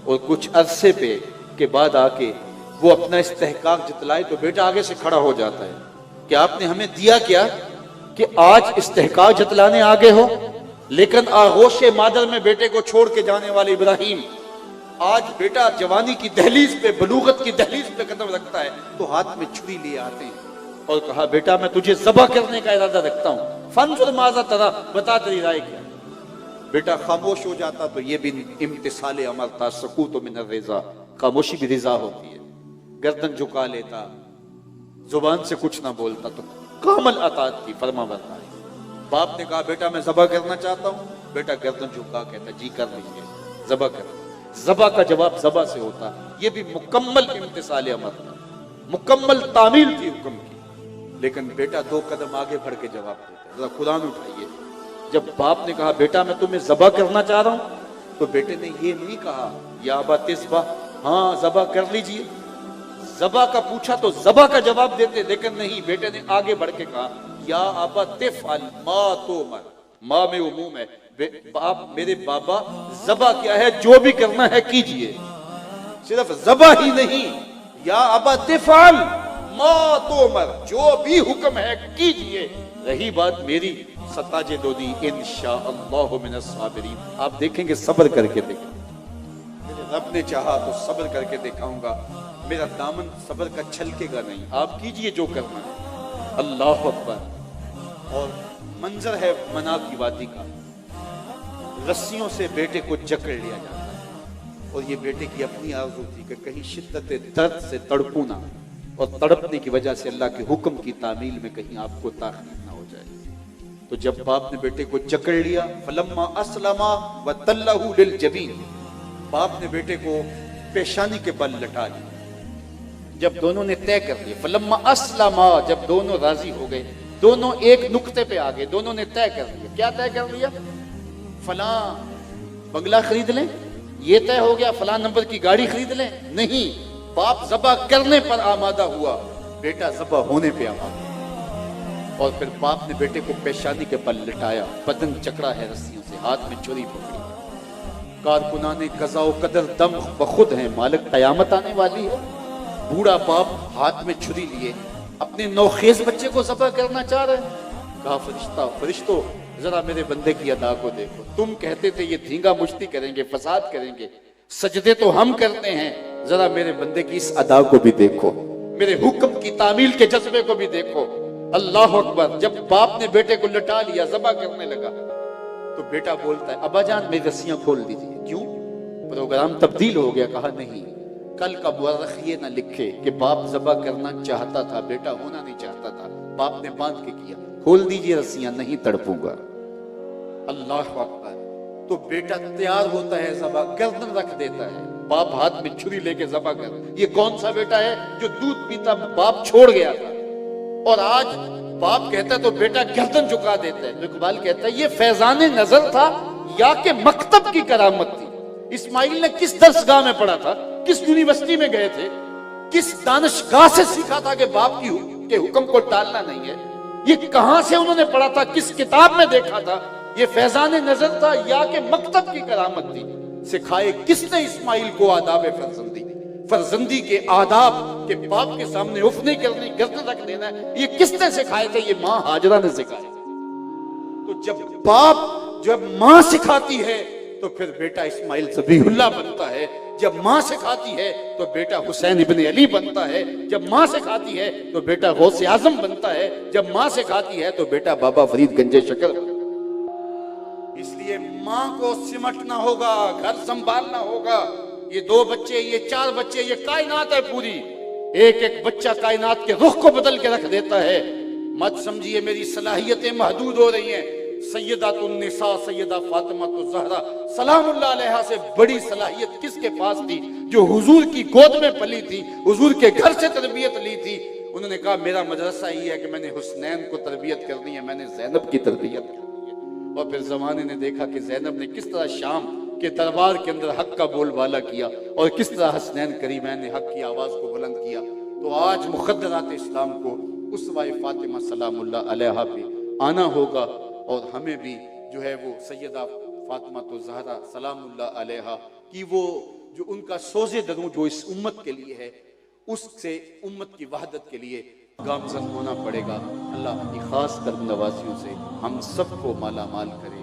اور کچھ عرصے پہ کے بعد آ کے وہ اپنا استحقاق جتلائے تو بیٹا آگے سے کھڑا ہو جاتا ہے کہ آپ نے ہمیں دیا کیا کہ آج استحقاق جتلانے آگے ہو۔ لیکن آغوش مادر میں بیٹے کو چھوڑ کے جانے والے ابراہیم، آج بیٹا جوانی کی دہلیز پہ، بلوغت کی دہلیز پہ قدم رکھتا ہے تو ہاتھ میں چھری لیے آتے ہیں اور کہا بیٹا میں تجھے ذبح کرنے کا ارادہ رکھتا ہوں، فانظر ماذا تری، بتا تیری رائے کیا۔ بیٹا خاموش ہو جاتا تو یہ بھی امتثال امر تھا، سکوت من الرضا، خاموشی بھی رضا ہوتی ہے۔ گردن جھکا لیتا، زبان سے کچھ نہ بولتا تو کامل اطاعت کی، فرما برداری۔ باپ نے کہا بیٹا میں ذبح کرنا چاہتا ہوں، بیٹا گردن جھکا کہتا جی کر لیجیے، ذبح کر۔ ذبح کا جواب ذبح سے ہوتا، یہ بھی مکمل امتثال امر تھا، مکمل تعمیل تھی حکم کی۔ لیکن بیٹا دو قدم آگے بڑھ کے جواب دیتا ہے، ذرا قرآن اٹھائیے۔ جب باپ نے کہا بیٹا میں تمہیں ذبح کرنا چاہ رہا ہوں تو بیٹے نے یہ نہیں کہا یا ابا تذبح، ہاں ذبح کر لیجیے۔ ذبح کا پوچھا تو ذبح کا جواب دیتے، لیکن نہیں، بیٹے نے آگے بڑھ کے کہا یا ابا تفعل ما تؤمر، ما میں عموم ہے، باپ میرے بابا ذبح کیا ہے، جو بھی کرنا ہے کیجئے۔ صرف ذبح ہی نہیں، یا ابا تفعل ما تؤمر، جو بھی حکم ہے کیجئے۔ رہی بات میری، ستجدنی انشاءاللہ من الصابرین، آپ دیکھیں گے صبر کر کے دیکھیں، میرے رب نے چاہا تو صبر کر کے دکھاؤں گا، میرا دامن صبر کا چھلکے گا نہیں، آپ کیجئے جو کرنا ہے۔ اللہ اکبر۔ اور منظر ہے منا کی وادی کا، رسیوں سے بیٹے کو جکڑ لیا جاتا ہے اور یہ بیٹے کی اپنی آرزو تھی کہ کہیں شدت درد سے تڑپوں نہ، اور تڑپنے کی وجہ سے اللہ کے حکم کی تعمیل میں کہیں آپ کو تاخیر نہ ہو جائے۔ تو جب باپ نے بیٹے کو جکڑ لیا، فلما اسلما وتلہ للجبین، باپ نے بیٹے کو پیشانی کے بل لٹا لیا۔ جب دونوں نے طے کر لیا، فلما اسلما، جب دونوں راضی ہو گئے، دونوں ایک نقطے پہ آ گئے، دونوں نے طے کر لیا۔ کیا طے کر لیا؟ فلاں بنگلہ خرید لیں، یہ طے ہو گیا فلاں نمبر کی گاڑی خرید لیں، نہیں، باپ ذبح کرنے پر آمادہ ہوا، بیٹا ذبح ہونے پہ آمادہ۔ اور پھر باپ نے بیٹے کو پیشانی کے بل لٹایا، بدن چکڑا ہے رسیوں سے، ہاتھ میں چھری پکڑی۔ کارکنان قضا و قدر دم بخود ہیں، مالک قیامت آنے والی ہے۔ بوڑھا باپ ہاتھ میں چھری لیے اپنے نوخیز بچے کو ذبح کرنا چاہ رہے ہیں۔ کہا فرشتو ذرا میرے بندے کی ادا کو دیکھو، تم کہتے تھے یہ دھینگا مشتی کریں گے، فساد کریں گے، سجدے تو ہم کرتے ہیں، ذرا میرے بندے کی اس ادا کو بھی دیکھو، میرے حکم کی تعمیل کے جذبے کو بھی دیکھو۔ اللہ اکبر۔ جب باپ نے بیٹے کو لٹا لیا، ذبح کرنے لگا تو بیٹا بولتا ہے ابا جان میری رسیاں کھول دیجیے۔ کیوں؟ پروگرام تبدیل ہو گیا۔ کہا نہیں، کل کا مورخ یہ نہ لکھے کہ باپ ذبح کرنا چاہتا تھا، بیٹا ہونا نہیں چاہتا تھا، باپ نے باندھ کے کیا، کھول دیجیے رسیاں، نہیں تڑپوں گا۔ اللہ اکبر۔ تو بیٹا تیار ہوتا ہے، ذبح گردن رکھ دیتا ہے، باپ ہاتھ میں چھری لے کے ذبح کر۔ یہ کون سا بیٹا ہے جو دودھ پیتا باپ چھوڑ گیا تھا، اور آج باپ کہتا ہے تو بیٹا گردن جھکا دیتا ہے۔ اقبال کہتا ہے یہ فیضان نظر تھا یا کہ مکتب کی کرامت تھی۔ اسماعیل نے کس درسگاہ میں پڑھا تھا، کس یونیورسٹی میں گئے تھے، کس دانشگاہ سے سیکھا تھا کہ باپ کے حکم کو ٹالنا نہیں ہے، یہ کہاں سے انہوں نے پڑھا تھا، کس کتاب میں دیکھا تھا؟ یہ فیضان نظر تھا یا کہ مکتب کی کرامت تھی؟ سکھائے کس نے اسماعیل کو آداب فرزندی، فرزندی کے آداب کہ باپ کے سامنے اف نہیں کرنی، گردن رکھ دینا ہے، یہ کس نے سکھائے تھے؟ یہ ماں ہاجرہ نے سکھائے تھے۔ تو جب ماں سکھاتی ہے تو پھر بیٹا اسماعیل ذبیح اللہ بنتا ہے، جب ماں سکھاتی ہے تو بیٹا حسین ابن علی بنتا ہے، جب ماں سکھاتی ہے تو بیٹا غوث اعظم بنتا ہے، جب ماں سکھاتی ہے تو بیٹا بابا فرید گنج شکر بنتا ہے۔ اس لیے ماں کو سمٹنا ہوگا، گھر سنبھالنا ہوگا۔ یہ 2 بچے، یہ 4 بچے، یہ کائنات ہے پوری، ایک ایک بچہ کائنات کے رخ کو بدل کے رکھ دیتا ہے۔ مت سمجھیے میری صلاحیتیں محدود ہو رہی ہیں۔ سیدات النساء سیدہ فاطمہ الزہرا سلام اللہ علیہا سے بڑی صلاحیت کس کے پاس تھی؟ جو حضور کی گود میں پلی تھی، حضور کے گھر سے تربیت لی تھی۔ انہوں نے کہا میرا مدرسہ یہ ہے کہ میں نے حسنین کو تربیت کرنی ہے، میں نے زینب کی تربیت کرنی ہے۔ اور پھر زمانے نے دیکھا کہ زینب نے کس طرح شام کے دربار کے اندر حق کا بول بالا کیا، اور کس طرح حسنین کریمین نے حق کی آواز کو بلند کیا۔ تو آج مقدرات اسلام کو اسوہ فاطمہ سلام اللہ علیہا پہ آنا ہوگا، اور ہمیں بھی جو ہے وہ سیدہ فاطمہ تو زہرا سلام اللہ علیہا کی وہ جو ان کا سوز دروں جو اس امت کے لیے ہے، اس سے امت کی وحدت کے لیے گامزن ہونا پڑے گا۔ اللہ اپنی خاص کرم نوازیوں سے ہم سب کو مالا مال کرے۔